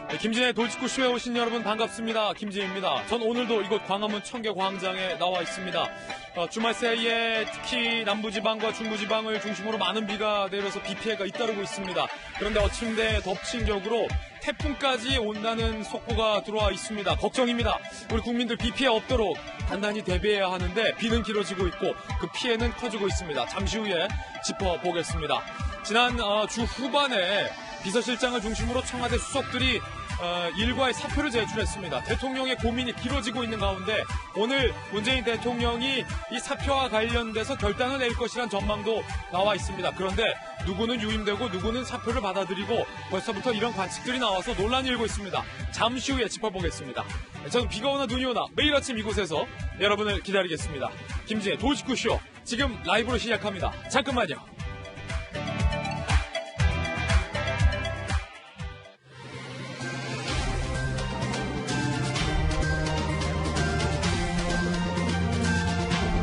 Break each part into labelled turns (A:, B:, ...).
A: 네, 김진의 돌직구쇼에 오신 여러분 반갑습니다. 김진입니다. 전 오늘도 이곳 광화문 청계광장에 나와 있습니다. 주말 사이에 특히 남부지방과 중부지방을 중심으로 많은 비가 내려서 비 피해가 잇따르고 있습니다. 그런데 어침대 덮친 격으로 태풍까지 온다는 속보가 들어와 있습니다. 걱정입니다. 우리 국민들 비 피해 없도록 단단히 대비해야 하는데 비는 길어지고 있고 그 피해는 커지고 있습니다. 잠시 후에 짚어보겠습니다. 지난 주 후반에 비서실장을 중심으로 청와대 수석들이 일과의 사표를 제출했습니다. 대통령의 고민이 길어지고 있는 가운데 오늘 문재인 대통령이 이 사표와 관련돼서 결단을 낼 것이란 전망도 나와 있습니다. 그런데 누구는 유임되고 누구는 사표를 받아들이고 벌써부터 이런 관측들이 나와서 논란이 일고 있습니다. 잠시 후에 짚어보겠습니다. 저는 비가 오나 눈이 오나 매일 아침 이곳에서 여러분을 기다리겠습니다. 김진의 돌직구쇼 지금 라이브로 시작합니다. 잠깐만요.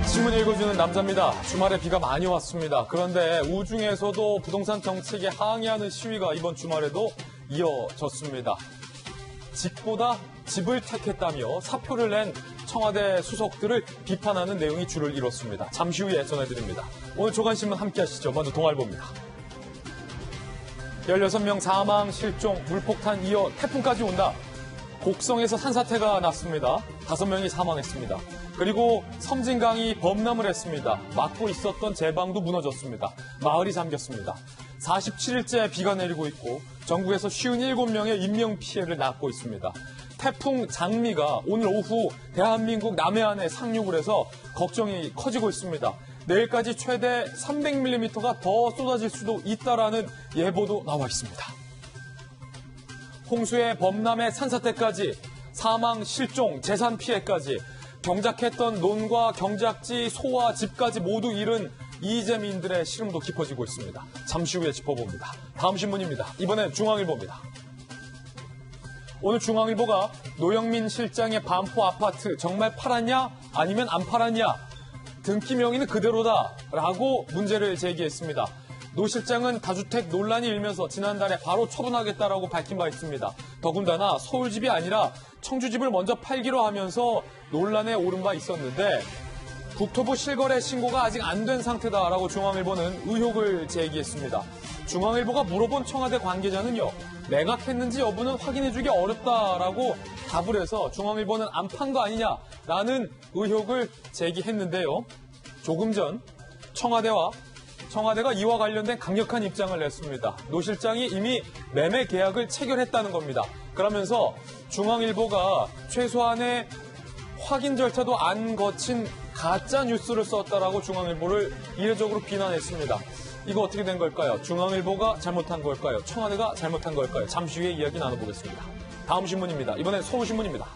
A: 신문 읽어주는 남자입니다. 주말에 비가 많이 왔습니다. 그런데 우중에서도 부동산 정책에 항의하는 시위가 이번 주말에도 이어졌습니다. 집보다 집을 택했다며 사표를 낸 청와대 수석들을 비판하는 내용이 줄을 이뤘습니다. 잠시 후에 전해드립니다. 오늘 조간신문 함께 하시죠. 먼저 동아일보입니다. 16명 사망, 실종, 물폭탄 이어 태풍까지 온다. 곡성에서 산사태가 났습니다. 5명이 사망했습니다. 그리고 섬진강이 범람을 했습니다. 막고 있었던 제방도 무너졌습니다. 마을이 잠겼습니다. 47일째 비가 내리고 있고 전국에서 57명의 인명피해를 낳고 있습니다. 태풍 장미가 오늘 오후 대한민국 남해안에 상륙을 해서 걱정이 커지고 있습니다. 내일까지 최대 300mm가 더 쏟아질 수도 있다라는 예보도 나와 있습니다. 홍수의 범람의 산사태까지 사망, 실종, 재산 피해까지 경작했던 논과 경작지, 소와 집까지 모두 잃은 이재민들의 시름도 깊어지고 있습니다. 잠시 후에 짚어봅니다. 다음 신문입니다. 이번엔 중앙일보입니다. 오늘 중앙일보가 노영민 실장의 반포 아파트 정말 팔았냐 아니면 안 팔았냐 등기 명의는 그대로다라고 문제를 제기했습니다. 노 실장은 다주택 논란이 일면서 지난달에 바로 처분하겠다라고 밝힌 바 있습니다. 더군다나 서울집이 아니라 청주집을 먼저 팔기로 하면서 논란에 오른 바 있었는데 국토부 실거래 신고가 아직 안 된 상태다라고 중앙일보는 의혹을 제기했습니다. 중앙일보가 물어본 청와대 관계자는요. 매각했는지 여부는 확인해주기 어렵다라고 답을 해서 중앙일보는 안 판 거 아니냐라는 의혹을 제기했는데요. 조금 전 청와대가 이와 관련된 강력한 입장을 냈습니다. 노 실장이 이미 매매 계약을 체결했다는 겁니다. 그러면서 중앙일보가 최소한의 확인 절차도 안 거친 가짜 뉴스를 썼다라고 중앙일보를 이례적으로 비난했습니다. 이거 어떻게 된 걸까요? 중앙일보가 잘못한 걸까요? 청와대가 잘못한 걸까요? 잠시 후에 이야기 나눠보겠습니다. 다음 신문입니다. 이번엔 서울신문입니다.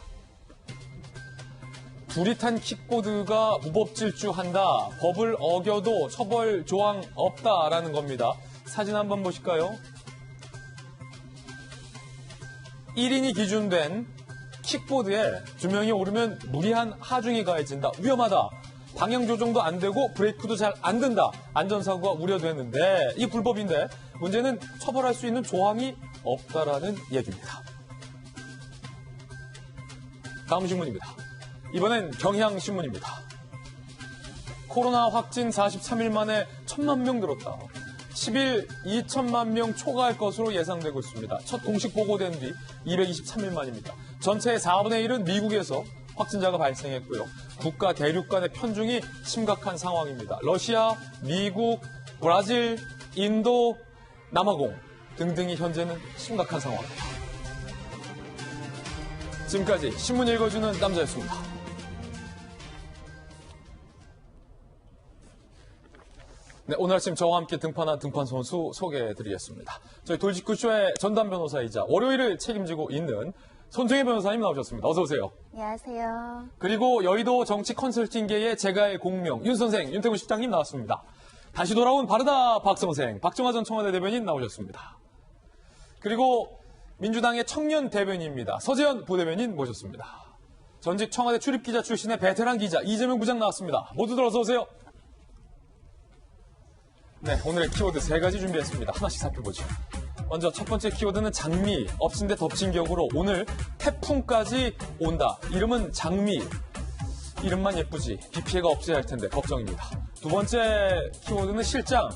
A: 둘이 탄 킥보드가 무법질주한다. 법을 어겨도 처벌 조항 없다라는 겁니다. 사진 한번 보실까요? 1인이 기준된 킥보드에 2명이 오르면 무리한 하중이 가해진다. 위험하다. 방향 조정도 안 되고 브레이크도 잘 안 된다. 안전사고가 우려되는데 이 불법인데 문제는 처벌할 수 있는 조항이 없다라는 얘기입니다. 다음 신문입니다. 이번엔 경향신문입니다. 코로나 확진 43일 만에 1,000만 명 늘었다. 10일 2천만 명 초과할 것으로 예상되고 있습니다. 첫 공식 보고된 뒤 223일 만입니다. 전체의 4분의 1은 미국에서 확진자가 발생했고요. 국가 대륙 간의 편중이 심각한 상황입니다. 러시아, 미국, 브라질, 인도, 남아공 등등이 현재는 심각한 상황입니다. 지금까지 신문 읽어주는 남자였습니다. 네, 오늘 아침 저와 함께 등판한 등판 선수 소개해드리겠습니다. 저희 돌직구쇼의 전담 변호사이자 월요일을 책임지고 있는 손정혜 변호사님 나오셨습니다. 어서 오세요.
B: 안녕하세요.
A: 그리고 여의도 정치 컨설팅계의 제가의 공명 윤 선생, 윤태곤 실장님 나왔습니다. 다시 돌아온 바르다 박 선생, 박정화 전 청와대 대변인 나오셨습니다. 그리고 민주당의 청년 대변인입니다. 서재현 부대변인 모셨습니다. 전직 청와대 출입기자 출신의 베테랑 기자 이재명 부장 나왔습니다. 모두들 어서 오세요. 네, 오늘의 키워드 3가지 준비했습니다. 하나씩 살펴보죠. 먼저 첫 번째 키워드는 장미, 엎친 데 덮친 격으로 오늘 태풍까지 온다. 이름은 장미. 이름만 예쁘지 비 피해가 없어야 할 텐데 걱정입니다. 두 번째 키워드는 실장.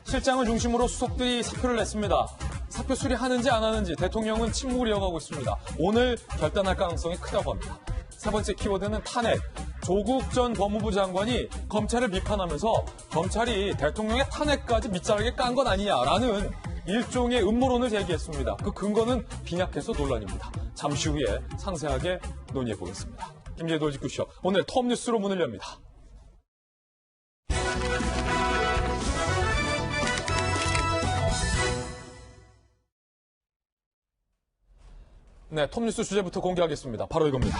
A: 실장을 중심으로 수석들이 사표를 냈습니다. 사표 수리하는지 안 하는지 대통령은 침묵을 이어가고 있습니다. 오늘 결단할 가능성이 크다고 합니다. 세 번째 키워드는 탄핵. 조국 전 법무부 장관이 검찰을 비판하면서 검찰이 대통령의 탄핵까지 밑자락에 깐 건 아니냐라는 일종의 음모론을 제기했습니다. 그 근거는 빈약해서 논란입니다. 잠시 후에 상세하게 논의해 보겠습니다. 김재희 돌직구쇼 오늘 톱뉴스로 문을 엽니다. 네, 톱뉴스 주제부터 공개하겠습니다. 바로 이겁니다.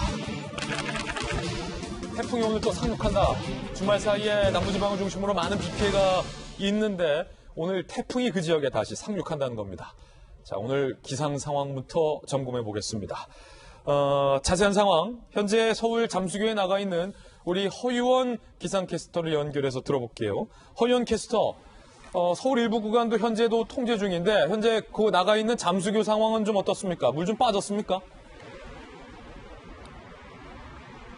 A: 태풍이 오늘 또 상륙한다. 주말 사이에 남부지방을 중심으로 많은 비 피해가 있는데 오늘 태풍이 그 지역에 다시 상륙한다는 겁니다. 자, 오늘 기상 상황부터 점검해 보겠습니다. 자세한 상황, 현재 서울 잠수교에 나가 있는 우리 허유원 기상캐스터를 연결해서 들어볼게요. 허유원 캐스터, 서울 일부 구간도 현재도 통제 중인데 현재 그 나가 있는 잠수교 상황은 좀 어떻습니까? 물 좀 빠졌습니까?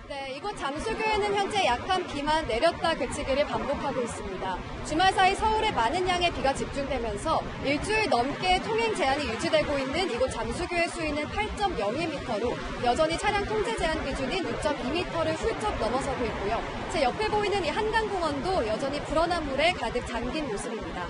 B: 네, 이곳 잠수교에는 현재 약한 비만 내렸다 그치기를 반복하고 있습니다. 주말 사이 서울에 많은 양의 비가 집중되면서 일주일 넘게 통행 제한이 유지되고 있는 이곳 잠수교의 수위는 8.02m로 여전히 차량 통제 제한 기준인 6.2m를 훌쩍 넘어서고 있고요. 제 옆에 보이는 이 한강공원도 여전히 불어난 물에 가득 잠긴 모습입니다.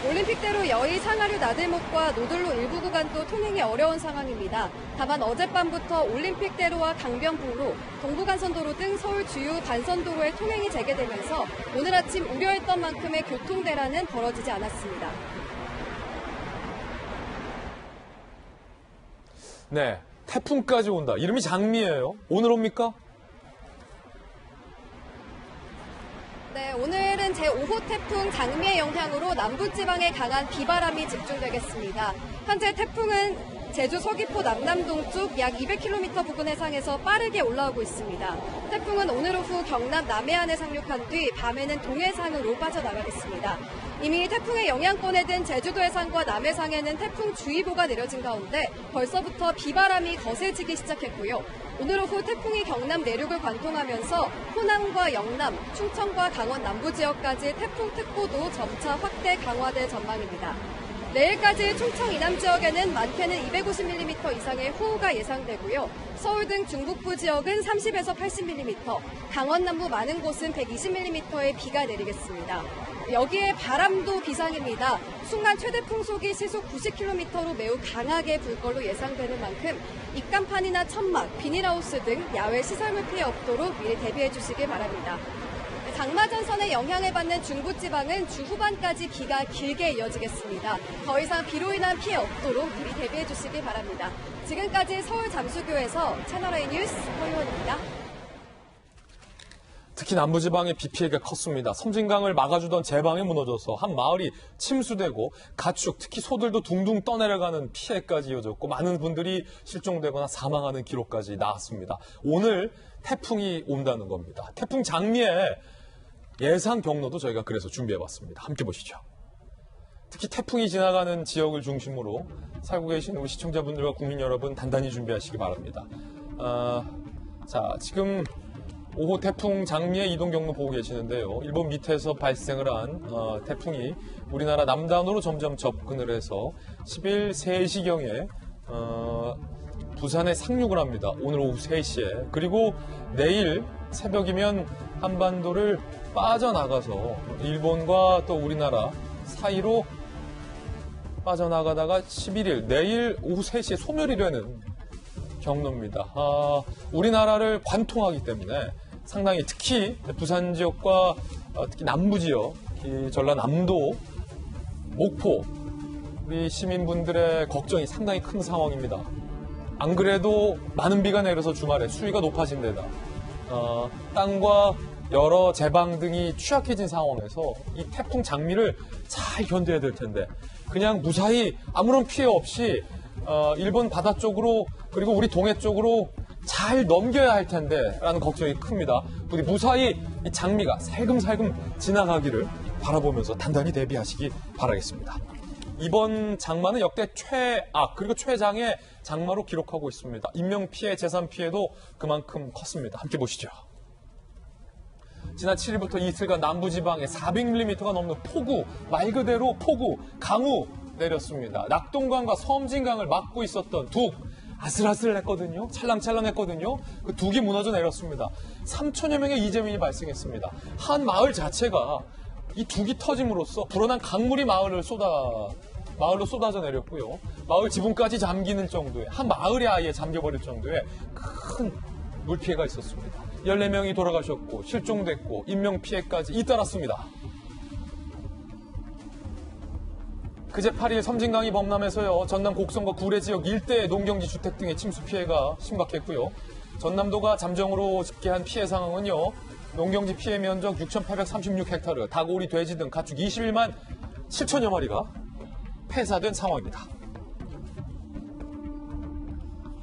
B: 올림픽대로 여의 상하류 나들목과 노들로 일부 구간도 통행이 어려운 상황입니다. 다만 어젯밤부터 올림픽대로와 강변북로, 동부간선도로 등 서울 주요 단선도로의 통행이 재개되면서 오늘 아침 우려했던 만큼의 교통대란은 벌어지지 않았습니다.
A: 네, 태풍까지 온다. 이름이 장미예요. 오늘 옵니까?
B: 네, 오늘은 제5호 태풍 장미의 영향으로 남부지방에 강한 비바람이 집중되겠습니다. 현재 태풍은 제주 서귀포 남남동쪽 약 200km 부근 해상에서 빠르게 올라오고 있습니다. 태풍은 오늘 오후 경남 남해안에 상륙한 뒤 밤에는 동해상으로 빠져나가겠습니다. 이미 태풍의 영향권에 든 제주도 해상과 남해상에는 태풍주의보가 내려진 가운데 벌써부터 비바람이 거세지기 시작했고요. 오늘 오후 태풍이 경남 내륙을 관통하면서 호남과 영남, 충청과 강원 남부 지역까지 태풍특보도 점차 확대 강화될 전망입니다. 내일까지 충청 이남 지역에는 많게는 250mm 이상의 호우가 예상되고요. 서울 등 중북부 지역은 30에서 80mm, 강원 남부 많은 곳은 120mm의 비가 내리겠습니다. 여기에 바람도 비상입니다. 순간 최대 풍속이 시속 90km로 매우 강하게 불 걸로 예상되는 만큼 입간판이나 천막, 비닐하우스 등 야외 시설물 피해 없도록 미리 대비해 주시길 바랍니다. 장마전선의 영향을 받는 중부지방은 주 후반까지 비가 길게 이어지겠습니다. 더 이상 비로 인한 피해 없도록 미리 대비해 주시기 바랍니다. 지금까지 서울 잠수교에서 채널A 뉴스 허유원입니다.
A: 특히 남부지방의 비 피해가 컸습니다. 섬진강을 막아주던 제방이 무너져서 한 마을이 침수되고 가축, 특히 소들도 둥둥 떠내려가는 피해까지 이어졌고 많은 분들이 실종되거나 사망하는 기록까지 나왔습니다. 오늘 태풍이 온다는 겁니다. 태풍 장미의 예상 경로도 저희가 그래서 준비해봤습니다. 함께 보시죠. 특히 태풍이 지나가는 지역을 중심으로 살고 계신 우리 시청자분들과 국민 여러분 단단히 준비하시기 바랍니다. 자, 지금 5호 태풍 장미의 이동 경로 보고 계시는데요. 일본 밑에서 발생을 한 태풍이 우리나라 남단으로 점점 접근을 해서 10일 3시경에 부산에 상륙을 합니다. 오늘 오후 3시에. 그리고 내일 새벽이면 한반도를 빠져나가서 일본과 또 우리나라 사이로 빠져나가다가 11일 내일 오후 3시에 소멸이 되는 경로입니다. 우리나라를 관통하기 때문에 상당히 특히 부산 지역과 특히 남부 지역, 전라남도, 목포 우리 시민분들의 걱정이 상당히 큰 상황입니다. 안 그래도 많은 비가 내려서 주말에 수위가 높아진 데다 땅과 여러 제방 등이 취약해진 상황에서 이 태풍 장미를 잘 견뎌야 될 텐데 그냥 무사히 아무런 피해 없이 일본 바다 쪽으로 그리고 우리 동해 쪽으로 잘 넘겨야 할 텐데 라는 걱정이 큽니다. 부디 무사히 이 장미가 살금살금 지나가기를 바라보면서 단단히 대비하시기 바라겠습니다. 이번 장마는 역대 최악 그리고 최장의 장마로 기록하고 있습니다. 인명피해, 재산피해도 그만큼 컸습니다. 함께 보시죠. 지난 7일부터 이틀간 남부지방에 400mm가 넘는 폭우, 말 그대로 폭우, 강우 내렸습니다. 낙동강과 섬진강을 막고 있었던 둑, 아슬아슬했거든요. 찰랑찰랑했거든요. 그 둑이 무너져 내렸습니다. 3천여 명의 이재민이 발생했습니다. 한 마을 자체가 이 둑이 터짐으로써 불어난 강물이 마을로 쏟아져 내렸고요. 마을 지붕까지 잠기는 정도의, 한 마을이 아예 잠겨버릴 정도의 큰 물피해가 있었습니다. 14명이 돌아가셨고 실종됐고 인명피해까지 잇따랐습니다. 그제 8일 섬진강이 범람해서요. 전남 곡성과 구례 지역 일대 농경지 주택 등의 침수 피해가 심각했고요. 전남도가 잠정으로 집계한 피해 상황은요. 농경지 피해 면적 6,836헥타르, 닭, 오리, 돼지 등 가축 21만 7천여 마리가 폐사된 상황입니다.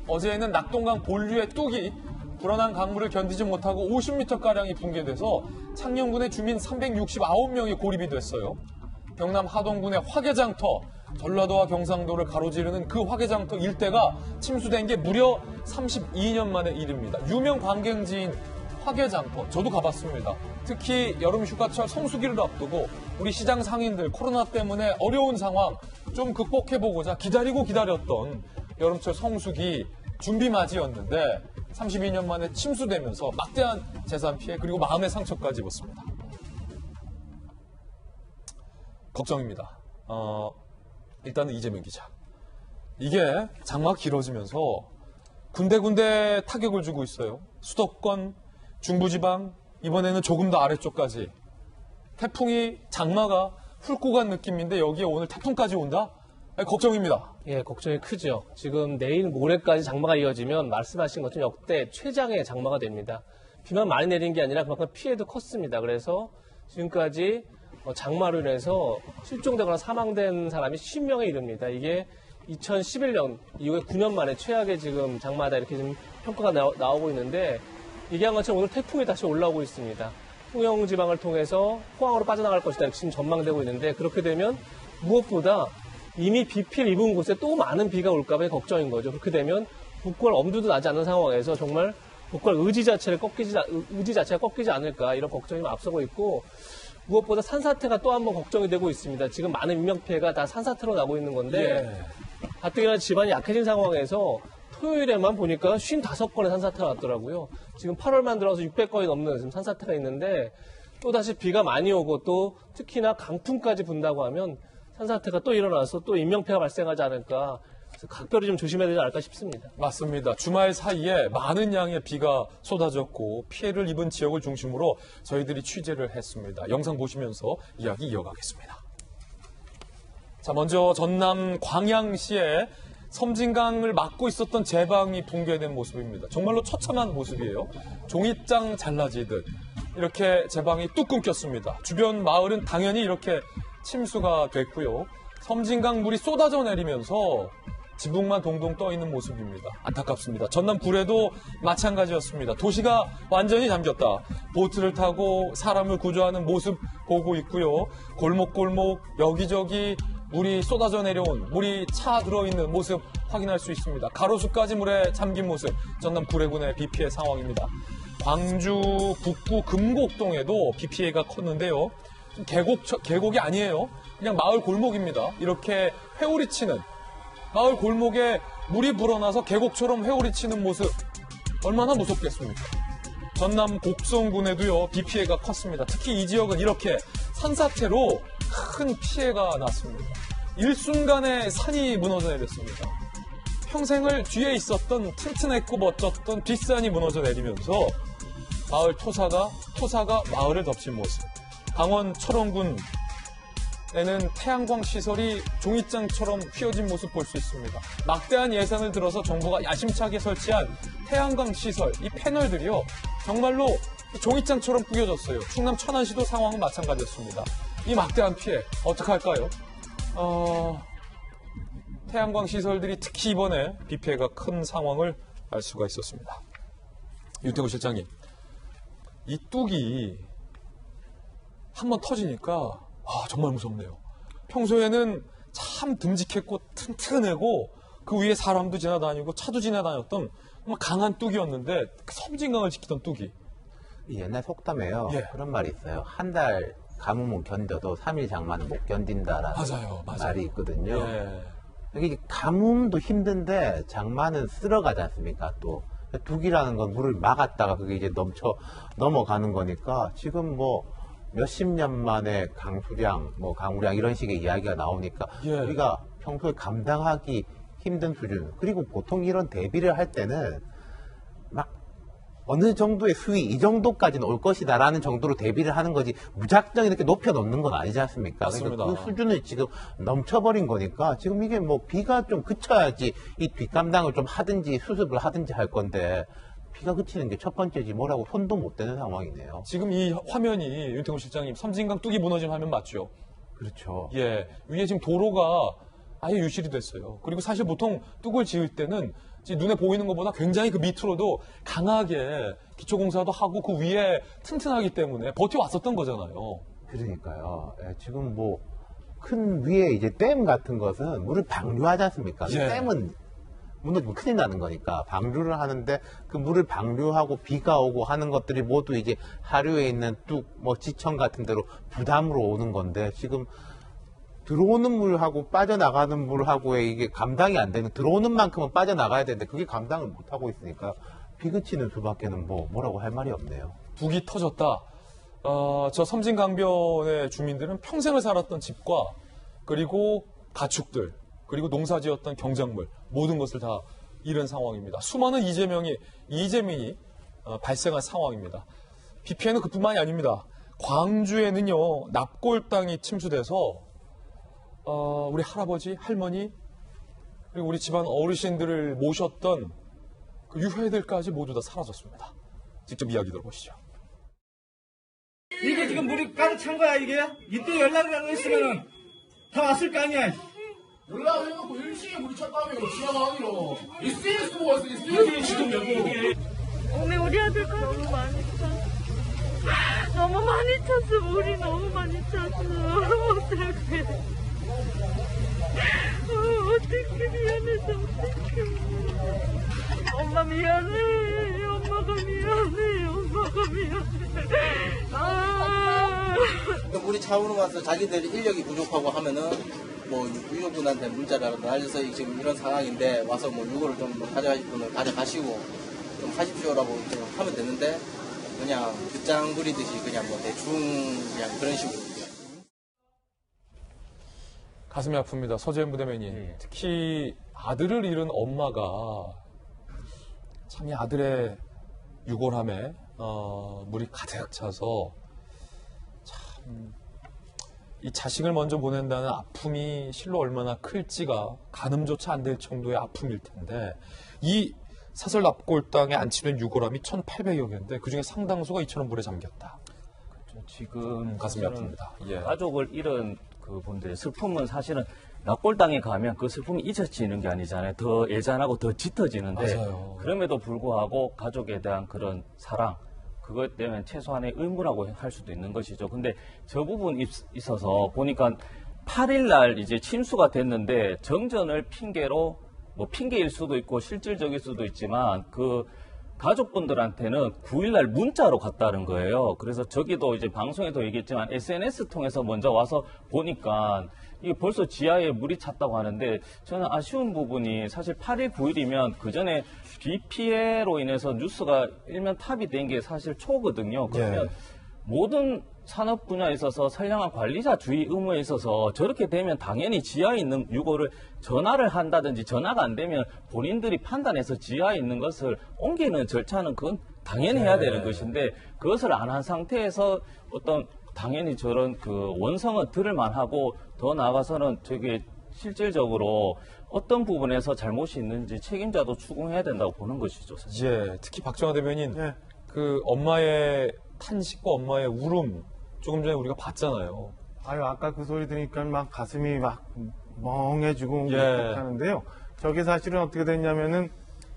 A: 어제에는 낙동강 본류의 뚝이 불어난 강물을 견디지 못하고 50m가량이 붕괴돼서 창녕군의 주민 369명이 고립이 됐어요. 경남 하동군의 화개장터, 전라도와 경상도를 가로지르는 그 화개장터 일대가 침수된 게 무려 32년 만의 일입니다. 유명 관광지인 화개장터, 저도 가봤습니다. 특히 여름 휴가철 성수기를 앞두고 우리 시장 상인들 코로나 때문에 어려운 상황 좀 극복해보고자 기다렸던 여름철 성수기 준비맞이였는데 32년 만에 침수되면서 막대한 재산 피해 그리고 마음의 상처까지 입었습니다. 걱정입니다. 일단은 이재명 기자. 이게 장마가 길어지면서 군데군데 타격을 주고 있어요. 수도권, 중부지방, 이번에는 조금 더 아래쪽까지. 태풍이 장마가 훑고 간 느낌인데 여기에 오늘 태풍까지 온다? 걱정입니다.
C: 예, 걱정이 크죠. 지금 내일 모레까지 장마가 이어지면 말씀하신 것처럼 역대 최장의 장마가 됩니다. 비만 많이 내린 게 아니라 그만큼 피해도 컸습니다. 그래서 지금까지 장마로 인해서 실종되거나 사망된 사람이 10명에 이릅니다. 이게 2011년 이후에 9년 만에 최악의 지금 장마다 이렇게 지금 평가가 나오고 있는데 얘기한 것처럼 오늘 태풍이 다시 올라오고 있습니다. 통영 지방을 통해서 포항으로 빠져나갈 것이다. 지금 전망되고 있는데 그렇게 되면 무엇보다 이미 비 피해를 입은 곳에 또 많은 비가 올까 봐 걱정인 거죠. 그렇게 되면 국권 엄두도 나지 않는 상황에서 정말 국권 의지 자체가 꺾이지 않을까 이런 걱정이 앞서고 있고 무엇보다 산사태가 또 한 번 걱정이 되고 있습니다. 지금 많은 인명피해가 다 산사태로 나고 있는 건데 가뜩이나 집안이 약해진 상황에서 토요일에만 보니까 55건의 산사태가 났더라고요. 지금 8월만 들어서 600건이 넘는 지금 산사태가 있는데 또다시 비가 많이 오고 또 특히나 강풍까지 분다고 하면 산사태가 또 일어나서 또 인명피해가 발생하지 않을까 각별히 좀 조심해야 되지 않을까 싶습니다.
A: 맞습니다. 주말 사이에 많은 양의 비가 쏟아졌고 피해를 입은 지역을 중심으로 저희들이 취재를 했습니다. 영상 보시면서 이야기 이어가겠습니다. 자, 먼저 전남 광양시에 섬진강을 막고 있었던 제방이 붕괴된 모습입니다. 정말로 처참한 모습이에요. 종잇장 잘라지듯 이렇게 제방이 뚝 끊겼습니다. 주변 마을은 당연히 이렇게 침수가 됐고요. 섬진강 물이 쏟아져 내리면서 지붕만 동동 떠 있는 모습입니다. 안타깝습니다. 전남 구례도 마찬가지였습니다. 도시가 완전히 잠겼다. 보트를 타고 사람을 구조하는 모습 보고 있고요. 골목골목 여기저기 물이 쏟아져 내려온 물이 차 들어있는 모습 확인할 수 있습니다. 가로수까지 물에 잠긴 모습 전남 구례군의 비 피해 상황입니다. 광주 북구 금곡동에도 비 피해가 컸는데요. 계곡이 아니에요. 그냥 마을 골목입니다. 이렇게 회오리 치는 마을 골목에 물이 불어나서 계곡처럼 회오리 치는 모습 얼마나 무섭겠습니까? 전남 곡성군에도요 비 피해가 컸습니다. 특히 이 지역은 이렇게 산사태로 큰 피해가 났습니다. 일순간에 산이 무너져 내렸습니다. 평생을 뒤에 있었던 튼튼했고 멋졌던 뒷산이 무너져 내리면서 마을 토사가 마을을 덮친 모습. 강원 철원군 에는 태양광 시설이 종잇장처럼 휘어진 모습 볼 수 있습니다. 막대한 예산을 들어서 정부가 야심차게 설치한 태양광 시설, 이 패널들이요 정말로 종잇장처럼 꾸겨졌어요. 충남 천안시도 상황은 마찬가지였습니다. 이 막대한 피해 어떻게 할까요? 태양광 시설들이 특히 이번에 비 피해가 큰 상황을 알 수가 있었습니다. 윤태구 실장님, 이 뚝이 한번 터지니까 정말 무섭네요. 평소에는 참 듬직했고 튼튼하고 그 위에 사람도 지나다니고 차도 지나다녔던 정말 강한 뚝이었는데 그 섬진강을 지키던 뚝이.
D: 이 옛날 속담에요.
A: 예.
D: 그런 말이 있어요. 한 달 가뭄은 견뎌도 3일 장마는 못 견딘다라는
A: 맞아요.
D: 말이 있거든요.
A: 예.
D: 여기 가뭄도 힘든데 장마는 쓸어가지 않습니까? 또 둑이라는 건 물을 막았다가 그게 이제 넘어가는 거니까 지금 뭐 몇십 년 만에 강수량, 뭐 강우량 이런 식의 이야기가 나오니까
A: 예.
D: 우리가 평소에 감당하기 힘든 수준. 그리고 보통 이런 대비를 할 때는 막 어느 정도의 수위, 이 정도까지는 올 것이다라는 정도로 대비를 하는 거지 무작정 이렇게 높여놓는 건 아니지 않습니까?
A: 맞습니다.
D: 그러니까 그 수준을 지금 넘쳐버린 거니까 지금 이게 뭐 비가 좀 그쳐야지 이 뒷감당을 좀 하든지 수습을 하든지 할 건데 비가 그치는 게 첫 번째지 뭐라고 손도 못 대는 상황이네요.
A: 지금 이 화면이 윤태곤 실장님 섬진강 뚝이 무너진 화면 맞죠?
D: 그렇죠.
A: 예. 위에 지금 도로가 아예 유실이 됐어요. 그리고 사실 보통 뚝을 지을 때는 눈에 보이는 것보다 굉장히 그 밑으로도 강하게 기초공사도 하고 그 위에 튼튼하기 때문에 버텨왔었던 거잖아요.
D: 그러니까요. 예, 지금 뭐 큰 위에 이제 댐 같은 것은 물을 방류하지 않습니까?
A: 예.
D: 댐은 무너지면 큰일 나는 거니까 방류를 하는데 그 물을 방류하고 비가 오고 하는 것들이 모두 이제 하류에 있는 뚝, 뭐 지천 같은 데로 부담으로 오는 건데 지금 들어오는 물하고 빠져나가는 물하고의 이게 감당이 안 되는, 들어오는 만큼은 빠져나가야 되는데 그게 감당을 못 하고 있으니까 비 그치는 수밖에는 뭐라고 할 말이 없네요.
A: 뚝이 터졌다. 저 섬진강변의 주민들은 평생을 살았던 집과 그리고 가축들 그리고 농사지었던 경작물 모든 것을 다 잃은 상황입니다. 수많은 이재민이 발생한 상황입니다. 비 피해는 그뿐만이 아닙니다. 광주에는요 납골 땅이 침수돼서 우리 할아버지, 할머니, 그리고 우리 집안 어르신들을 모셨던 그 유해들까지 모두 다 사라졌습니다. 직접 이야기 들어보시죠.
E: 이게 지금 물이 가득 찬 거야, 이게? 이때 연락을 안 했으면은 다 왔을 거 아니야?
F: 연락해놓고 일시에 물이 찼다며 지나가기로 SNS 보고 왔어. SNS
E: 지금 여기.
G: 오늘 우리 아들 너무 많이 찼어. 너무 많이 찼어. 물이 너무 많이 찼어. 어떡해. 어떡해. 미안해서 어떡해. 엄마 미안해. 엄마가 미안해. 엄마가 미안해.
H: 물이 차오르 와서 자기들 인력이 부족하고 하면은 뭐 유족분한테 문자를 날려서 지금 이런 상황인데 와서 뭐 이거를 좀 가져가실 분을 가져가시고 좀 하십시오라고 좀 하면 되는데 그냥 끝장 부리듯이 그냥 뭐 대충 그냥 그런 식으로.
A: 가슴이 아픕니다. 서재현 부대변인. 특히 아들을 잃은 엄마가 참 이 아들의 유골함에 물이 가득 차서 참 이 자식을 먼저 보낸다는 아픔이 실로 얼마나 클지가 가늠조차 안 될 정도의 아픔일 텐데 이 사설 납골 땅에 안치된 유골함이 1,800여 개인데 그중에 상당수가 이처럼 물에 잠겼다.
I: 지금
A: 가슴이
I: 사실은
A: 아픕니다. 예.
I: 가족을 잃은 그 분들의 슬픔은 사실은 납골당에 가면 그 슬픔이 잊혀지는 게 아니잖아요. 더 애잔하고 더 짙어지는데
A: 맞아요.
I: 그럼에도 불구하고 가족에 대한 그런 사랑 그것 때문에 최소한의 의무라고 할 수도 있는 것이죠. 근데 저 부분 있어서 보니까 8일 날 이제 침수가 됐는데 정전을 핑계로 뭐 핑계일 수도 있고 실질적일 수도 있지만 그 가족분들한테는 9일날 문자로 갔다는 거예요. 그래서 저기도 이제 방송에도 얘기했지만 SNS 통해서 먼저 와서 보니까 이게 벌써 지하에 물이 찼다고 하는데 저는 아쉬운 부분이 사실 8일, 9일이면 그 전에 비 피해로 인해서 뉴스가 일면 탑이 된 게 사실 초거든요. 그러면 모든 산업 분야에 있어서 선량한 관리자 주의 의무에 있어서 저렇게 되면 당연히 지하에 있는 유골을 전화를 한다든지 전화가 안 되면 본인들이 판단해서 지하에 있는 것을 옮기는 절차는 그건 당연히 해야 되는 것인데 그것을 안 한 상태에서 어떤 당연히 저런 그 원성은 들을 만하고 더 나아가서는 저게 실질적으로 어떤 부분에서 잘못이 있는지 책임자도 추궁해야 된다고 보는 것이죠. 사실.
A: 예, 특히 박정화 대변인 그 엄마의 탄식과 엄마의 울음 조금 전에 우리가 봤잖아요.
J: 아유, 아까 그 소리 들으니까 막 가슴이 막 멍해지고
A: 예.
J: 하는데요. 저게 사실은 어떻게 됐냐면은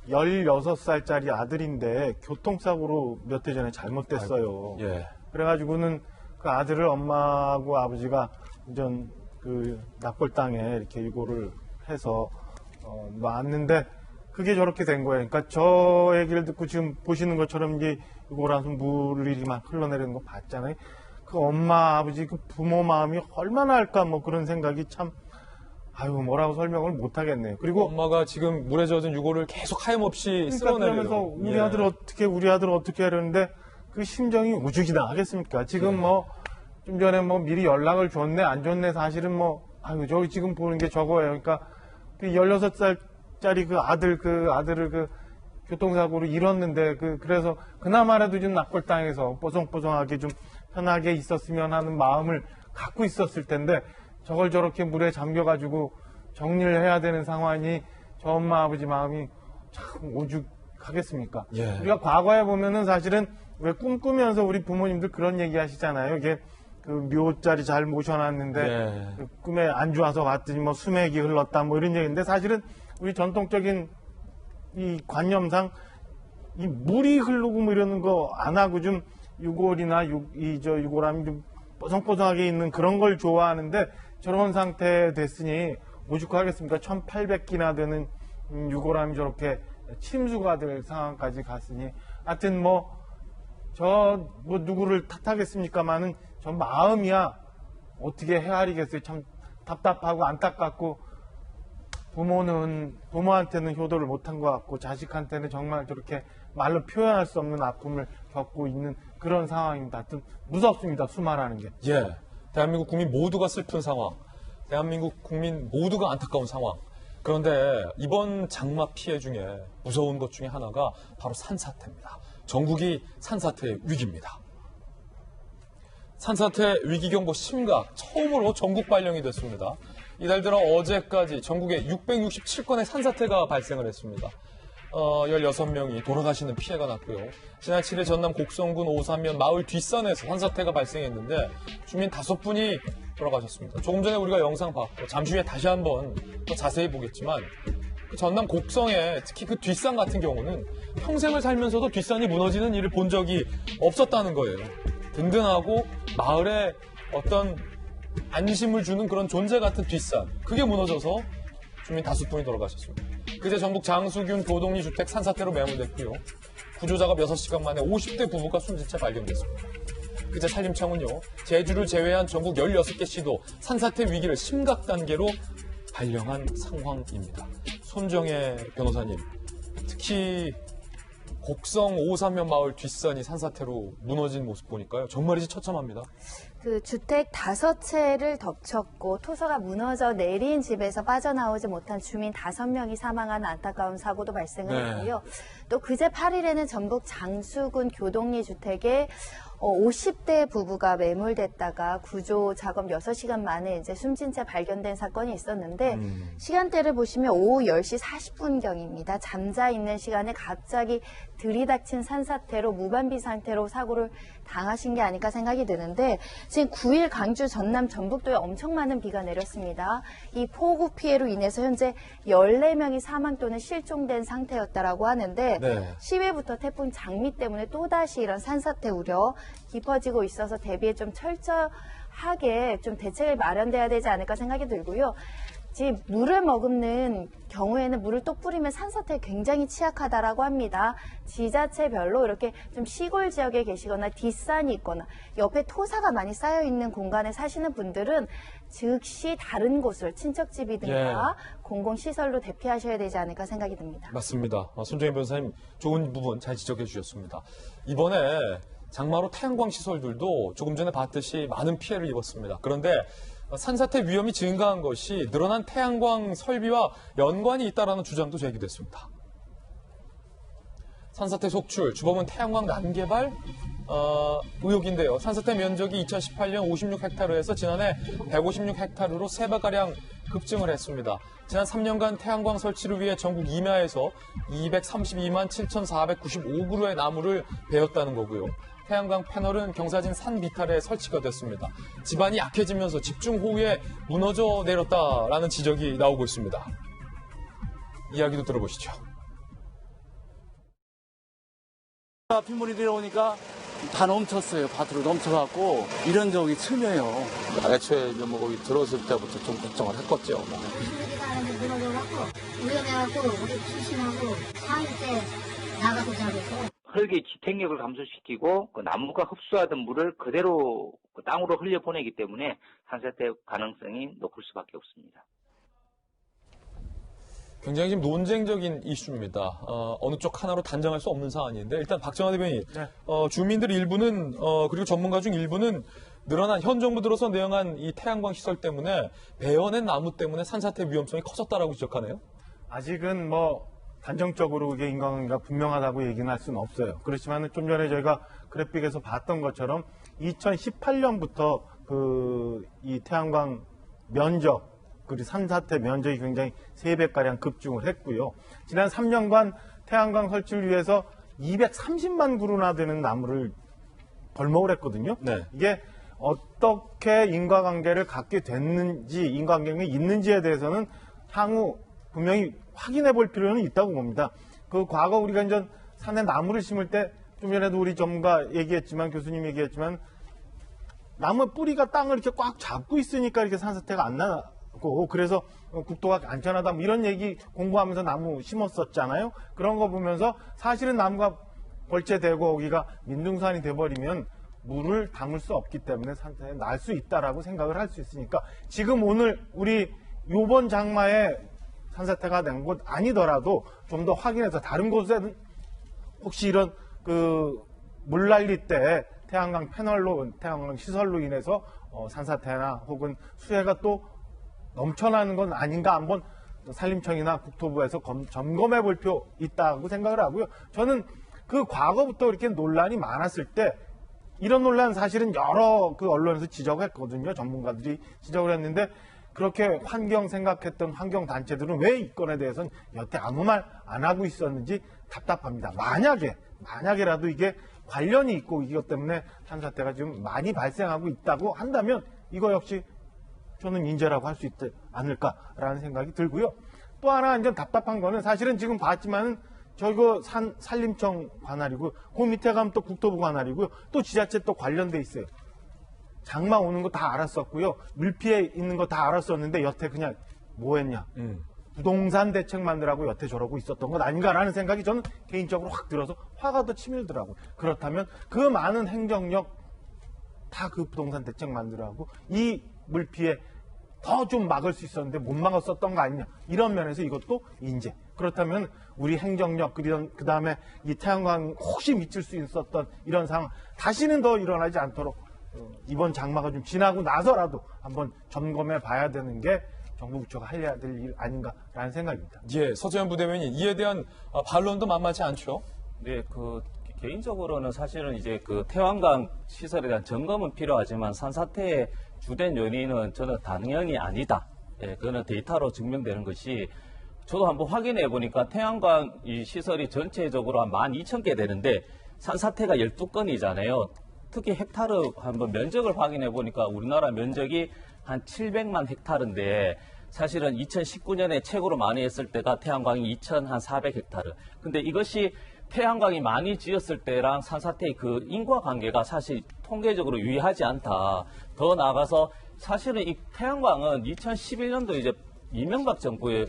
J: 16살짜리 아들인데 교통사고로 몇 해 전에 잘못됐어요.
A: 예.
J: 그래가지고는 그 아들을 엄마하고 아버지가 운전 그 납골 땅에 이렇게 유골을 해서 놨는데 그게 저렇게 된 거예요. 그러니까 저 얘기를 듣고 지금 보시는 것처럼 이제 유골하면서 물이 막 흘러내리는 거 봤잖아요. 그 엄마, 아버지, 그 부모 마음이 얼마나 할까 뭐 그런 생각이 참 아유 뭐라고 설명을 못 하겠네요. 그리고
A: 엄마가 지금 물에 젖은 유골을 계속 하염없이
J: 그러니까 그러면서
A: 쓸어내려고.
J: 우리 아들 어떻게 하려는데 그 심정이 오죽이나 하겠습니까? 지금 뭐 좀 전에 뭐 미리 연락을 줬네 안 줬네 사실은 뭐 아유 저기 지금 보는 게 저거예요. 그러니까 그 16살짜리 그 아들을 그 교통사고로 잃었는데 그래서 그나마라도 좀 납골 땅에서 뽀송뽀송하게 좀 편하게 있었으면 하는 마음을 갖고 있었을 텐데 저걸 저렇게 물에 잠겨가지고 정리를 해야 되는 상황이 저 엄마 아버지 마음이 참 오죽하겠습니까?
A: 예.
J: 우리가 과거에 보면은 사실은 왜 꿈꾸면서 우리 부모님들 그런 얘기 하시잖아요. 이게 그 묘자리 잘 모셔놨는데 그 꿈에 안 좋아서 갔더니 뭐 수맥이 흘렀다 뭐 이런 얘기인데 사실은 우리 전통적인 이 관념상 이 물이 흐르고 뭐 이러는 거 안 하고 좀 유골이나 유골함이 좀 뽀송뽀송하게 있는 그런 걸 좋아하는데 저런 상태 됐으니 오죽하겠습니까? 1800기나 되는 유골함이 저렇게 침수가 될 상황까지 갔으니 하여튼 누구를 탓하겠습니까만은 저 마음이야 어떻게 헤아리겠어요. 참 답답하고 안타깝고 부모한테는 효도를 못한 것 같고 자식한테는 정말 저렇게 말로 표현할 수 없는 아픔을 겪고 있는 그런 상황입니다. 하여튼 무섭습니다. 수마라는 게.
A: 예. 대한민국 국민 모두가 슬픈 상황. 대한민국 국민 모두가 안타까운 상황. 그런데 이번 장마 피해 중에 무서운 것 중에 하나가 바로 산사태입니다. 전국이 산사태의 위기입니다. 산사태 위기경보 심각 처음으로 전국 발령이 됐습니다. 이달 들어 어제까지 전국에 667건의 산사태가 발생을 했습니다. 16명이 돌아가시는 피해가 났고요. 지난 7일 전남 곡성군 오산면 마을 뒷산에서 산사태가 발생했는데 주민 5분이 돌아가셨습니다. 조금 전에 우리가 영상 봤고 잠시 후에 다시 한번 더 자세히 보겠지만 그 전남 곡성에 특히 그 뒷산 같은 경우는 평생을 살면서도 뒷산이 무너지는 일을 본 적이 없었다는 거예요. 든든하고 마을에 어떤 안심을 주는 그런 존재 같은 뒷산, 그게 무너져서 주민 5분이 돌아가셨습니다. 그제 전북 장수균 교동리 주택 산사태로 매몰됐고요. 구조작업 6시간 만에 50대 부부가 숨진 채 발견됐습니다. 그제 산림청은요, 제주를 제외한 전국 16개 시도 산사태 위기를 심각 단계로 발령한 상황입니다. 손정혜 변호사님, 특히 곡성 오산면 마을 뒷산이 산사태로 무너진 모습 보니까요, 정말이지 처참합니다.
K: 그 주택 5채를 덮쳤고 토사가 무너져 내린 집에서 빠져나오지 못한 주민 5명이 사망한 안타까운 사고도 발생을 했고요. 또 그제 8일에는 전북 장수군 교동리 주택에 50대 부부가 매몰됐다가 구조 작업 6시간 만에 이제 숨진 채 발견된 사건이 있었는데 시간대를 보시면 오후 10시 40분경입니다. 잠자 있는 시간에 갑자기 들이닥친 산사태로 무반비 상태로 사고를 당하신 게 아닐까 생각이 드는데 지금 9일 강주, 전남, 전북도에 엄청 많은 비가 내렸습니다. 이 폭우 피해로 인해서 현재 14명이 사망 또는 실종된 상태였다라고 하는데 10일부터 태풍 장미 때문에 또다시 이런 산사태 우려 깊어지고 있어서 대비에 좀 철저하게 좀 대책을 마련돼야 되지 않을까 생각이 들고요. 지금 물을 머금는 경우에는 물을 또 뿌리면 산사태에 굉장히 취약하다라고 합니다. 지자체별로 이렇게 좀 시골 지역에 계시거나 뒷산이 있거나 옆에 토사가 많이 쌓여 있는 공간에 사시는 분들은 즉시 다른 곳을 친척집이든가 공공시설로 대피하셔야 되지 않을까 생각이 듭니다.
A: 맞습니다. 손정혜 변호사님 좋은 부분 잘 지적해 주셨습니다. 이번에 장마로 태양광 시설들도 조금 전에 봤듯이 많은 피해를 입었습니다. 그런데 산사태 위험이 증가한 것이 늘어난 태양광 설비와 연관이 있다라는 주장도 제기됐습니다. 산사태 속출, 주범은 태양광 난개발 의혹인데요. 산사태 면적이 2018년 56헥타르에서 지난해 156헥타르로 3배가량 급증을 했습니다. 지난 3년간 태양광 설치를 위해 전국 임야에서 232만 7,495그루의 나무를 베었다는 거고요. 태양광 패널은 경사진 산 비탈에 설치가 됐습니다. 지반이 약해지면서 집중호우에 무너져 내렸다라는 지적이 나오고 있습니다. 이야기도 들어보시죠.
E: 빗물이 내려오니까
L: 다 넘쳤어요. 밭으로 넘쳐갖고 이런 적이 처음이에요.
M: 애초에 뭐 들어왔을 때부터 좀 걱정을 했겠죠.
N: 위험해갖고 우리 출신하고 상일 때 나가서 자겠어.
O: 흙의 지탱력을 감소시키고 그 나무가 흡수하던 물을 그대로 그 땅으로 흘려보내기 때문에 산사태 가능성이 높을 수밖에 없습니다.
A: 굉장히 지금 논쟁적인 이슈입니다. 어느 쪽 하나로 단정할 수 없는 사안인데 일단 박정환 대변인, 주민들 일부는 그리고 전문가 중 일부는 늘어난 현 정부 들어서 내용한 이 태양광 시설 때문에 베어낸 나무 때문에 산사태 위험성이 커졌다라고 지적하네요.
J: 아직은 뭐 단정적으로 이게 인과관계가 분명하다고 얘기는 할 수는 없어요. 그렇지만 좀 전에 저희가 그래픽에서 봤던 것처럼 2018년부터 이 태양광 면적 그리고 산사태 면적이 굉장히 3배가량 급증을 했고요. 지난 3년간 태양광 설치를 위해서 230만 그루나 되는 나무를 벌목을 했거든요.
A: 네.
J: 이게 어떻게 인과관계를 갖게 됐는지, 인과관계가 있는지에 대해서는 향후 분명히 확인해 볼 필요는 있다고 봅니다. 그 과거 우리가 이제 산에 나무를 심을 때 좀 전에도 우리 전문가 얘기했지만, 교수님 얘기했지만, 나무 뿌리가 땅을 이렇게 꽉 잡고 있으니까 이렇게 산사태가 안 나고, 그래서 국토가 안전하다, 뭐 이런 얘기 공부하면서 나무 심었었잖아요. 그런 거 보면서 사실은 나무가 벌채되고 여기가 민둥산이 돼버리면 물을 담을 수 없기 때문에 산사태가 날 수 있다라고 생각을 할 수 있으니까 지금 오늘 우리 요번 장마에 산사태가 된 곳 아니더라도 좀 더 확인해서 다른 곳에는 혹시 이런 물난리 때 태양광 패널로, 태양광 시설로 인해서 산사태나 혹은 수해가 또 넘쳐나는 건 아닌가 한번 산림청이나 국토부에서 점검해 볼 필요 있다고 생각을 하고요. 저는 그 과거부터 이렇게 논란이 많았을 때 이런 논란 사실은 여러 언론에서 지적했거든요. 전문가들이 지적을 했는데 그렇게 환경 생각했던 환경단체들은 왜 이 건에 대해서는 여태 아무 말 안 하고 있었는지 답답합니다. 만약에라도 이게 관련이 있고 이것 때문에 산사태가 지금 많이 발생하고 있다고 한다면 이거 역시 저는 인재라고 할 수 있지 않을까라는 생각이 들고요. 또 하나 이제 답답한 거는 사실은 지금 봤지만은 저거 산림청 관할이고요. 그 밑에 가면 또 국토부 관할이고요. 또 지자체 또 관련돼 있어요. 장마 오는 거 다 알았었고요. 물피해 있는 거 다 알았었는데 여태 그냥 뭐 했냐. 부동산 대책 만들라고 여태 저러고 있었던 것 아닌가라는 생각이 저는 개인적으로 확 들어서 화가 더 치밀더라고요. 그렇다면 그 많은 행정력 다 그 부동산 대책 만들라고 이 물피해 더 좀 막을 수 있었는데 못 막았었던 거 아니냐. 이런 면에서 이것도 인재. 그렇다면 우리 행정력, 그 다음에 이 태양광 혹시 미칠 수 있었던 이런 상황 다시는 더 일어나지 않도록 이번 장마가 좀 지나고 나서라도 한번 점검해 봐야 되는 게 정부 부처가 해야 될 일 아닌가라는 생각입니다.
A: 예, 서재현 부대변인 이에 대한 반론도 만만치 않죠?
I: 네, 개인적으로는 사실은 이제 태양광 시설에 대한 점검은 필요하지만 산사태의 주된 요인은 저는 당연히 아니다. 예, 그거는 데이터로 증명되는 것이 저도 한번 확인해 보니까 태양광 이 시설이 전체적으로 한 12,000개 되는데 산사태가 12건이잖아요. 특히 헥타르 한번 면적을 확인해 보니까 우리나라 면적이 한 700만 헥타르인데 사실은 2019년에 최고로 많이 했을 때가 태양광이 2,400헥타르. 근데 이것이 태양광이 많이 지었을 때랑 산사태의 인과관계가 사실 통계적으로 유의하지 않다. 더 나아가서 사실은 이 태양광은 2011년도 이제 이명박 정부의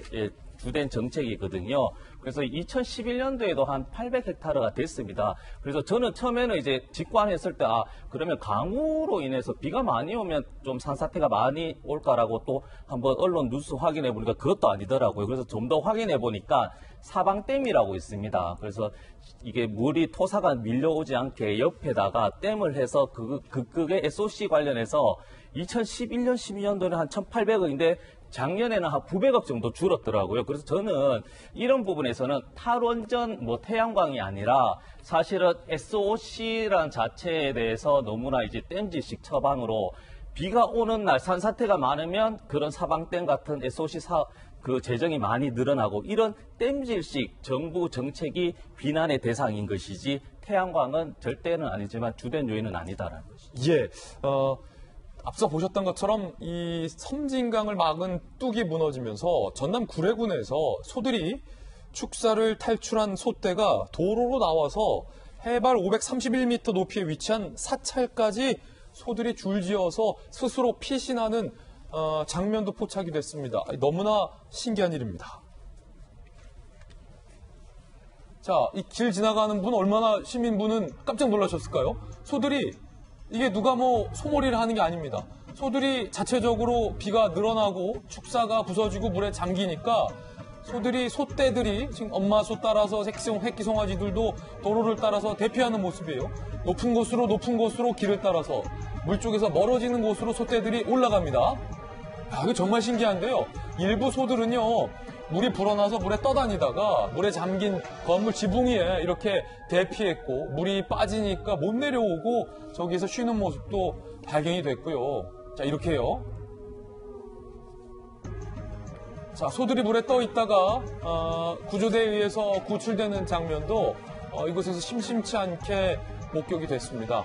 I: 주된 정책이거든요. 그래서 2011년도에도 한 800헥타르가 됐습니다. 그래서 저는 처음에는 이제 직관했을 때 그러면 강우로 인해서 비가 많이 오면 좀 산사태가 많이 올까라고 또 한번 언론 뉴스 확인해 보니까 그것도 아니더라고요. 그래서 좀 더 확인해 보니까 사방댐이라고 있습니다. 그래서 이게 물이 토사가 밀려오지 않게 옆에다가 댐을 해서 그게 SOC 관련해서 2011년, 12년도에는 한 1,800억인데 작년에는 한 900억 정도 줄었더라고요. 그래서 저는 이런 부분에서는 탈원전 태양광이 아니라 사실은 SOC라는 자체에 대해서 너무나 이제 땜질식 처방으로 비가 오는 날 산사태가 많으면 그런 사방댐 같은 SOC 재정이 많이 늘어나고 이런 땜질식 정부 정책이 비난의 대상인 것이지 태양광은 절대는 아니지만 주된 요인은 아니다라는 것이죠.
A: 예. 앞서 보셨던 것처럼 이 섬진강을 막은 뚝이 무너지면서 전남 구례군에서 소들이 축사를 탈출한 소떼가 도로로 나와서 해발 531m 높이에 위치한 사찰까지 소들이 줄지어서 스스로 피신하는 장면도 포착이 됐습니다. 너무나 신기한 일입니다. 자, 이 길 지나가는 분 얼마나 시민분은 깜짝 놀라셨을까요? 소들이 이게 누가 뭐 소몰이를 하는 게 아닙니다. 소들이 자체적으로 비가 늘어나고 축사가 부서지고 물에 잠기니까 소들이 소떼들이 지금 엄마 소 따라서 새끼 송아지들도 도로를 따라서 대피하는 모습이에요. 높은 곳으로 길을 따라서 물 쪽에서 멀어지는 곳으로 소떼들이 올라갑니다. 야, 이거 정말 신기한데요. 일부 소들은요, 물이 불어나서 물에 떠다니다가 물에 잠긴 건물 지붕 위에 이렇게 대피했고 물이 빠지니까 못 내려오고 저기에서 쉬는 모습도 발견이 됐고요. 자, 이렇게요. 자, 소들이 물에 떠 있다가 구조대에 의해서 구출되는 장면도 이곳에서 심심치 않게 목격이 됐습니다.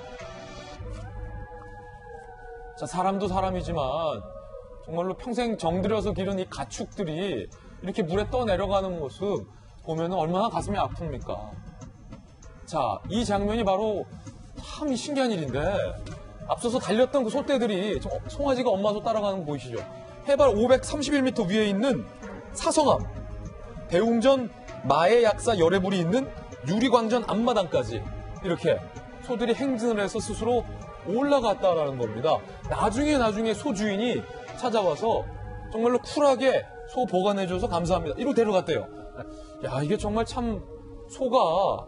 A: 자, 사람도 사람이지만 정말로 평생 정들여서 기른 이 가축들이 이렇게 물에 떠 내려가는 모습 보면 얼마나 가슴이 아픕니까? 자, 이 장면이 바로 참 신기한 일인데 앞서서 달렸던 그 소떼들이 송아지가 엄마 소 따라가는 거 보이시죠? 해발 531m 위에 있는 사성암, 대웅전 마의 약사 열애불이 있는 유리광전 앞마당까지 이렇게 소들이 행진을 해서 스스로 올라갔다라는 겁니다. 나중에 소 주인이 찾아와서 정말로 쿨하게 소 보관해줘서 감사합니다. 이러고 데려갔대요. 야, 이게 정말 참 소가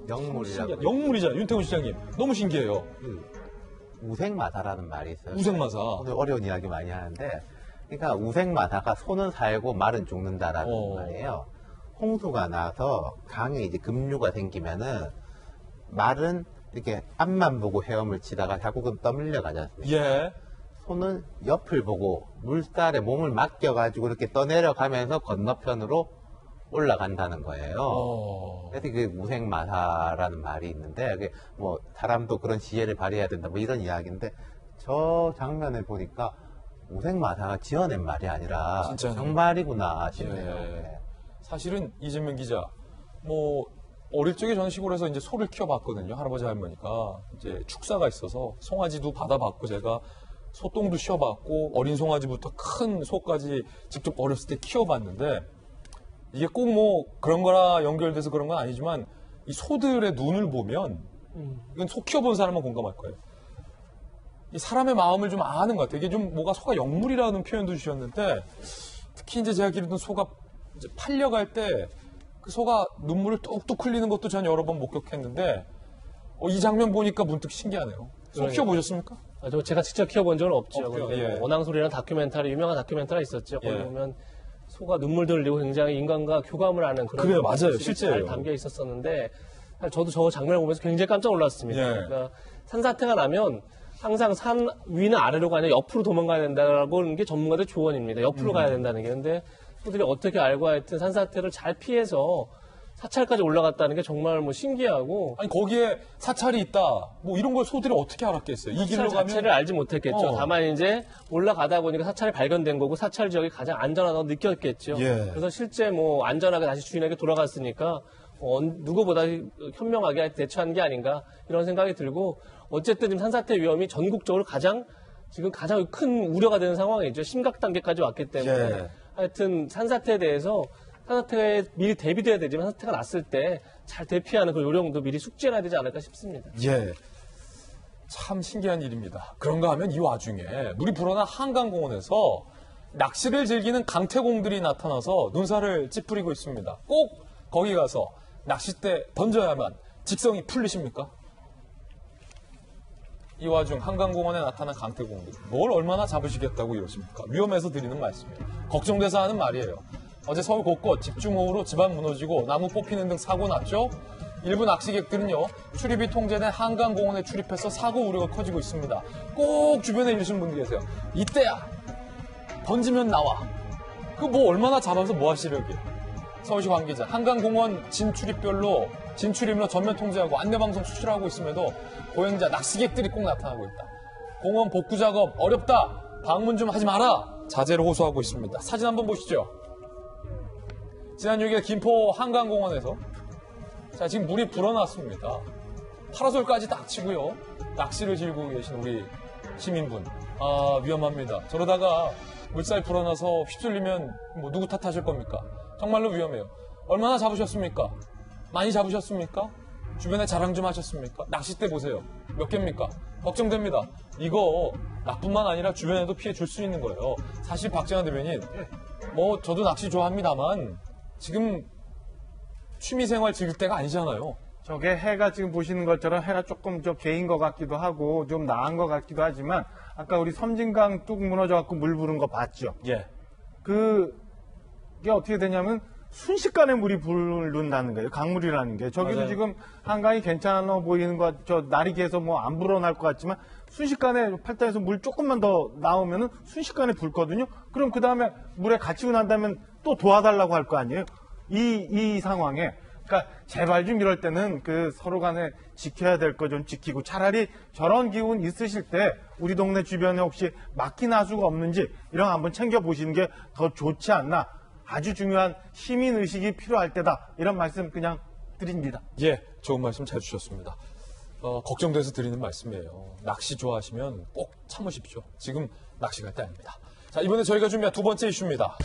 D: 영물이라고.
A: 영물이잖아요. 윤태훈 시장님. 너무 신기해요.
D: 우생마사라는 말이 있어요.
A: 우생마사.
D: 오늘 어려운 이야기 많이 하는데, 그러니까 우생마사가 소는 살고 말은 죽는다라는 말이에요. 홍수가 나서 강에 이제 급류가 생기면은 말은 이렇게 앞만 보고 헤엄을 치다가 결국은 떠밀려 가지 않습니까?
A: 예.
D: 소는 옆을 보고 물살에 몸을 맡겨가지고 이렇게 떠내려가면서 건너편으로 올라간다는 거예요. 그래서 그 우생마사라는 말이 있는데, 그게 뭐 사람도 그런 지혜를 발휘해야 된다, 뭐 이런 이야기인데, 저 장면을 보니까 우생마사가 지어낸 말이 아니라
A: 진짜요?
D: 정말이구나 싶네요.
A: 예. 사실은 이재명 기자, 뭐 어릴 적에 저는 시골에서 이제 소를 키워봤거든요. 할아버지 할머니가 이제 축사가 있어서 송아지도 받아봤고 제가 소똥도 쉬어봤고 어린 송아지부터 큰 소까지 직접 어렸을 때 키워봤는데 이게 꼭 뭐 그런 거라 연결돼서 그런 건 아니지만 이 소들의 눈을 보면 이건 소 키워본 사람은 공감할 거예요. 이 사람의 마음을 좀 아는 것 같아요. 이게 좀 뭐가 소가 영물이라는 표현도 주셨는데 특히 이제 제가 기르던 소가 이제 팔려갈 때 그 소가 눈물을 뚝뚝 흘리는 것도 전 여러 번 목격했는데 이 장면 보니까 문득 신기하네요. 소 키워보셨습니까?
C: 제가 직접 키워본 적은 없죠.
A: 없고요.
C: 근데
A: 예.
C: 뭐 원앙소리라는 다큐멘터리, 유명한 다큐멘터리가 있었죠. 거기
A: 예.
C: 보면 소가 눈물도 흘리고 굉장히 인간과 교감을 하는 그런
A: 그래요, 맞아요.
C: 모습이
A: 실제예요.
C: 잘 담겨 있었었는데 사실 저도 저 장면을 보면서 굉장히 깜짝 놀랐습니다.
A: 예.
C: 그러니까 산사태가 나면 항상 산 위는 아래로가 아니라 옆으로 도망가야 된다고 하는 게 전문가들 조언입니다. 옆으로 가야 된다는 게. 근데 소들이 어떻게 알고 하여튼 산사태를 잘 피해서 사찰까지 올라갔다는 게 정말 뭐 신기하고.
A: 아니 거기에 사찰이 있다 뭐 이런 걸 소들이 어떻게 알았겠어요? 이 길로 가면
C: 자체를 알지 못했겠죠. 다만 이제 올라가다 보니까 사찰이 발견된 거고 사찰 지역이 가장 안전하다고 느꼈겠죠.
A: 예.
C: 그래서 실제 뭐 안전하게 다시 주인에게 돌아갔으니까 누구보다 현명하게 대처한 게 아닌가 이런 생각이 들고 어쨌든 지금 산사태 위험이 전국적으로 지금 가장 큰 우려가 되는 상황이죠. 심각 단계까지 왔기 때문에
A: 예.
C: 하여튼 산사태에 대해서 산사태에 미리 대비돼야 되지만 산사태가 났을 때 잘 대피하는 그 요령도 미리 숙지해야 되지 않을까 싶습니다.
A: 예. 참 신기한 일입니다. 그런가 하면 이 와중에 물이 불어난 한강공원에서 낚시를 즐기는 강태공들이 나타나서 눈살을 찌푸리고 있습니다. 꼭 거기 가서 낚싯대 던져야만 직성이 풀리십니까? 이 와중 한강공원에 나타난 강태공들 뭘 얼마나 잡으시겠다고 이러십니까? 위험해서 드리는 말씀이에요. 걱정돼서 하는 말이에요. 어제 서울 곳곳 집중호우로 집안 무너지고 나무 뽑히는 등 사고 났죠? 일부 낚시객들은요 출입이 통제된 한강공원에 출입해서 사고 우려가 커지고 있습니다. 꼭 주변에 이러시는 분들 계세요. 이때야 던지면 나와. 그 뭐 얼마나 잡아서 뭐 하시려고. 서울시 관계자 한강공원 진출입로 전면 통제하고 안내방송 수출하고 있음에도 고행자 낚시객들이 꼭 나타나고 있다. 공원 복구 작업 어렵다. 방문 좀 하지 마라. 자제를 호소하고 있습니다. 사진 한번 보시죠. 지난 6일 김포 한강공원에서 자, 지금 물이 불어났습니다. 파라솔까지 딱 치고요. 낚시를 즐기고 계신 우리 시민분. 아, 위험합니다. 저러다가 물살 불어나서 휩쓸리면 뭐 누구 탓하실 겁니까? 정말로 위험해요. 얼마나 잡으셨습니까? 많이 잡으셨습니까? 주변에 자랑 좀 하셨습니까? 낚싯대 보세요. 몇 개입니까? 걱정됩니다. 이거 나뿐만 아니라 주변에도 피해 줄 수 있는 거예요. 사실 박정환 대변인, 뭐 저도 낚시 좋아합니다만 지금 취미생활 즐길 때가 아니잖아요.
J: 저게 해가 지금 보시는 것처럼 해가 조금 저 개인 것 같기도 하고 좀 나은 것 같기도 하지만 아까 우리 섬진강 뚝 무너져갖고 물 부른 거 봤죠?
A: 예.
J: 그게 어떻게 되냐면 순식간에 물이 부른다는 거예요. 강물이라는 게. 저기도
A: 맞아요.
J: 지금 한강이 괜찮아 보이는 것, 저 날이 개서 뭐 안 불어날 것 같지만 순식간에 팔당에서 물 조금만 더 나오면은 순식간에 불거든요. 그럼 그 다음에 물에 갇히고 난 다음에 또 도와달라고 할 거 아니에요. 이 상황에. 그러니까 제발 좀 이럴 때는 그 서로 간에 지켜야 될 거 좀 지키고 차라리 저런 기운 있으실 때 우리 동네 주변에 혹시 막힌 하수가 없는지 이런 거 한번 챙겨보시는 게 더 좋지 않나. 아주 중요한 시민의식이 필요할 때다. 이런 말씀 그냥 드립니다.
A: 예, 좋은 말씀 잘 주셨습니다. 걱정돼서 드리는 말씀이에요. 낚시 좋아하시면 꼭 참으십시오. 지금 낚시 갈 때 아닙니다. 자, 이번에 저희가 준비한 두 번째 이슈입니다.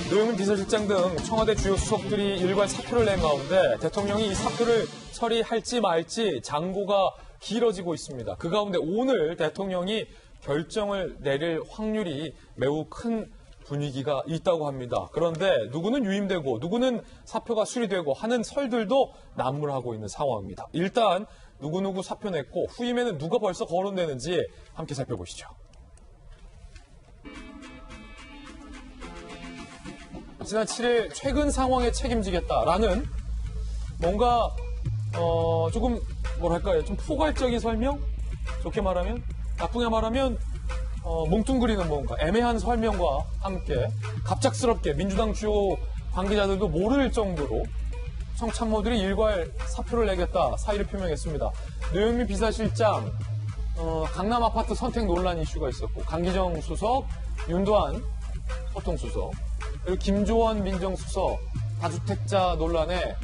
A: 노영민 비서실장 등 청와대 주요 수석들이 일괄 사표를 낸 가운데 대통령이 이 사표를 처리할지 말지 장고가 길어지고 있습니다. 그 가운데 오늘 대통령이 결정을 내릴 확률이 매우 큰 분위기가 있다고 합니다. 그런데 누구는 유임되고 누구는 사표가 수리되고 하는 설들도 난무하고 있는 상황입니다. 일단 누구누구 사표 냈고 후임에는 누가 벌써 거론되는지 함께 살펴보시죠. 지난 7일 최근 상황에 책임지겠다라는 뭔가 조금 뭐랄까요, 좀 포괄적인 설명? 좋게 말하면, 나쁘게 말하면 뭉뚱그리는 뭔가 애매한 설명과 함께 갑작스럽게 민주당 주요 관계자들도 모를 정도로 청참모들이 일괄 사표를 내겠다 사의를 표명했습니다. 노영민 비서실장 강남 아파트 선택 논란 이슈가 있었고 강기정 수석, 윤도한 소통수석, 그리고 김조원 민정수석 다주택자 논란에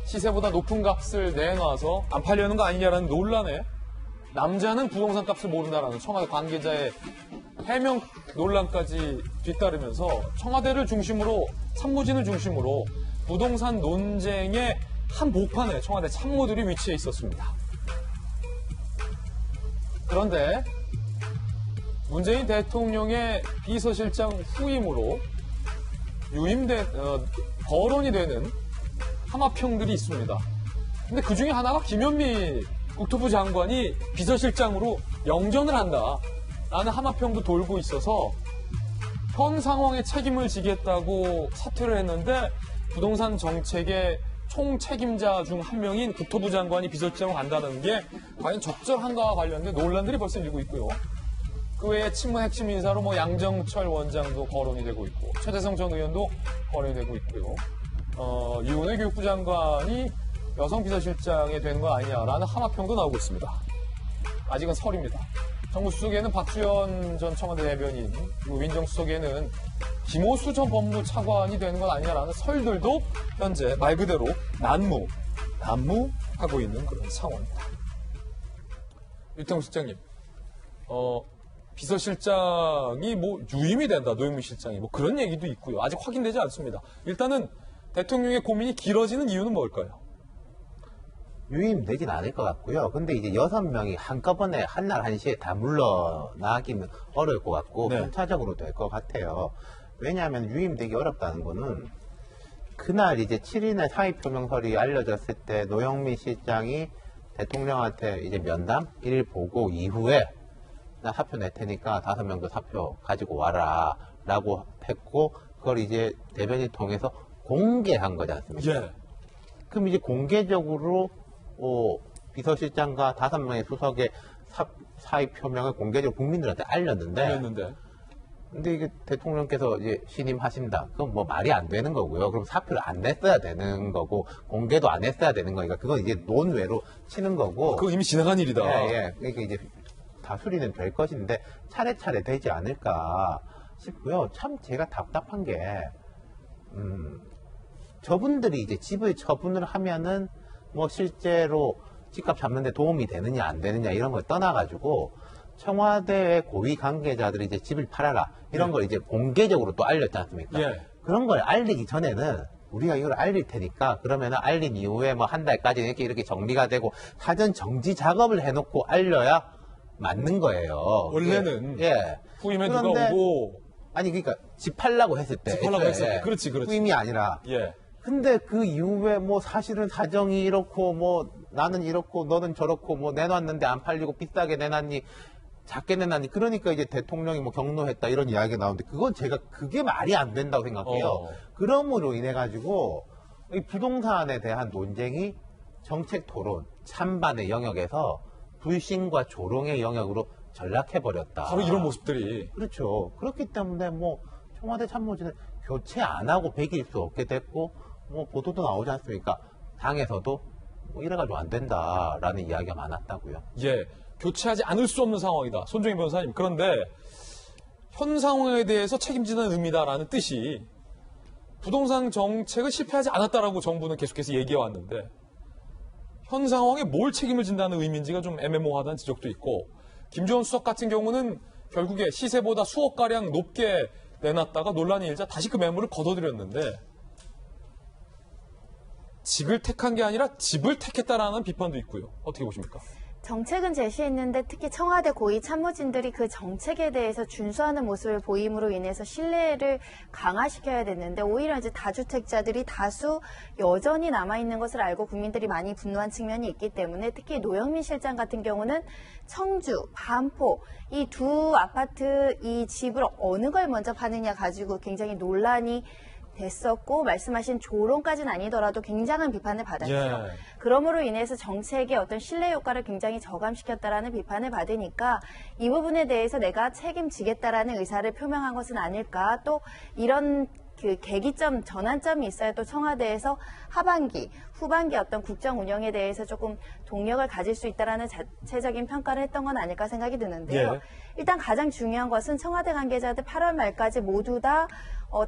A: 시세보다 높은 값을 내놔서 안 팔려는 거 아니냐라는 논란에 남자는 부동산 값을 모른다라는 청와대 관계자의 해명 논란까지 뒤따르면서 청와대를 중심으로 참모진을 중심으로 부동산 논쟁의 한복판에 청와대 참모들이 위치해 있었습니다. 그런데 문재인 대통령의 비서실장 후임으로 거론이 되는 하마평들이 있습니다. 근데 그 중에 하나가 김현미 국토부 장관이 비서실장으로 영전을 한다 라는 하마평도 돌고 있어서 현 상황에 책임을 지겠다고 사퇴를 했는데 부동산 정책의 총책임자 중 한 명인 국토부 장관이 비서실장으로 간다는 게 과연 적절한가와 관련된 논란들이 벌써 일고 있고요. 그 외에 친문 핵심 인사로 뭐 양정철 원장도 거론이 되고 있고 최재성 전 의원도 거론이 되고 있고요. 유은혜 교육부 장관이 여성 비서실장이 된 거 아니냐라는 하마평도 나오고 있습니다. 아직은 설입니다. 정무수석에는 박주현 전 청와대 대변인, 그리고 민정수석에는 김호수 전 법무부 차관이 되는 건 아니냐라는 설들도 현재 말 그대로 난무하고 있는 그런 상황입니다. 유태웅 실장님, 비서실장이 뭐 유임이 된다, 노영민 실장이 뭐 그런 얘기도 있고요. 아직 확인되지 않습니다. 일단은 대통령의 고민이 길어지는 이유는 뭘까요?
D: 유임되진 않을 것 같고요. 근데 이제 6명이 한꺼번에 한날 한시에 다 물러나기는 어려울 것 같고 편차적으로 될 것 같아요. 왜냐하면 유임되기 어렵다는 거는 그날 이제 7일에 사의표명설이 알려졌을 때 노영민 실장이 대통령한테 이제 면담 1일 보고 이후에 나 사표 낼 테니까 5명도 사표 가지고 와라 라고 했고 그걸 이제 대변인 통해서 공개한 거지 않습니까?
A: 예.
D: 그럼 이제 공개적으로 비서실장과 5명의 수석의 사의 표명을 공개적으로 국민들한테 알렸는데 근데 이게 대통령께서 이제 신임하신다. 그건 뭐 말이 안 되는 거고요. 그럼 사표를 안 냈어야 되는 거고 공개도 안 했어야 되는 거니까 그건 이제 논외로 치는 거고.
A: 그거 이미 지나간 일이다.
D: 예. 그러니까 이제 다 수리는 될 것인데 차례차례 되지 않을까 싶고요. 참 제가 답답한 게 저분들이 이제 집을 처분을 하면은 뭐 실제로 집값 잡는데 도움이 되느냐 안 되느냐 이런 걸 떠나가지고 청와대의 고위 관계자들이 이제 집을 팔아라 이런 걸 이제 공개적으로 또 알렸지 않습니까? 그런 걸 알리기 전에는 우리가 이걸 알릴 테니까 그러면은 알린 이후에 뭐 한 달까지 이렇게 정리가 되고 사전 정지 작업을 해놓고 알려야 맞는 거예요.
A: 원래는 후임에 누가
D: 그런데
A: 오고
D: 아니 그러니까 집 팔라고 했을 때
A: 그렇지.
D: 후임이 아니라 근데 그 이후에 뭐 사실은 사정이 이렇고 뭐 나는 이렇고 너는 저렇고 뭐 내놨는데 안 팔리고 비싸게 내놨니 작게 내놨니 그러니까 이제 대통령이 뭐 경로했다 이런 이야기가 나오는데 그게 말이 안 된다고 생각해요. 그러므로 인해 가지고 이 부동산에 대한 논쟁이 정책 토론 찬반의 영역에서 불신과 조롱의 영역으로 전락해버렸다.
A: 바로 이런 모습들이.
D: 그렇죠. 그렇기 때문에 뭐 청와대 참모진은 교체 안 하고 100일 수 없게 됐고 뭐 보도도 나오지 않습니까? 당에서도 뭐 이래가지고 안 된다라는 이야기가 많았다고요.
A: 교체하지 않을 수 없는 상황이다. 손정희 변호사님. 그런데 현 상황에 대해서 책임지는 의미다라는 뜻이 부동산 정책을 실패하지 않았다라고 정부는 계속해서 얘기해 왔는데 현 상황에 뭘 책임을 진다는 의미인지가 좀 애매모호하다는 지적도 있고 김주원 수석 같은 경우는 결국에 시세보다 수억가량 높게 내놨다가 논란이 일자 다시 그 매물을 걷어들였는데 직을 택한 게 아니라 집을 택했다라는 비판도 있고요. 어떻게 보십니까?
K: 정책은 제시했는데 특히 청와대 고위 참모진들이 그 정책에 대해서 준수하는 모습을 보임으로 인해서 신뢰를 강화시켜야 됐는데 오히려 이제 다주택자들이 다수 여전히 남아있는 것을 알고 국민들이 많이 분노한 측면이 있기 때문에 특히 노영민 실장 같은 경우는 청주, 반포 이 두 아파트 이 집을 어느 걸 먼저 파느냐 가지고 굉장히 논란이 됐었고 말씀하신 조롱까지는 아니더라도 굉장한 비판을 받았죠. 그러므로 인해서 정책의 어떤 신뢰 효과를 굉장히 저감시켰다라는 비판을 받으니까 이 부분에 대해서 내가 책임지겠다라는 의사를 표명한 것은 아닐까. 또 이런 그 계기점, 전환점이 있어야 또 청와대에서 하반기, 후반기 어떤 국정 운영에 대해서 조금 동력을 가질 수 있다라는 자체적인 평가를 했던 건 아닐까 생각이 드는데요. 일단 가장 중요한 것은 청와대 관계자들 8월 말까지 모두 다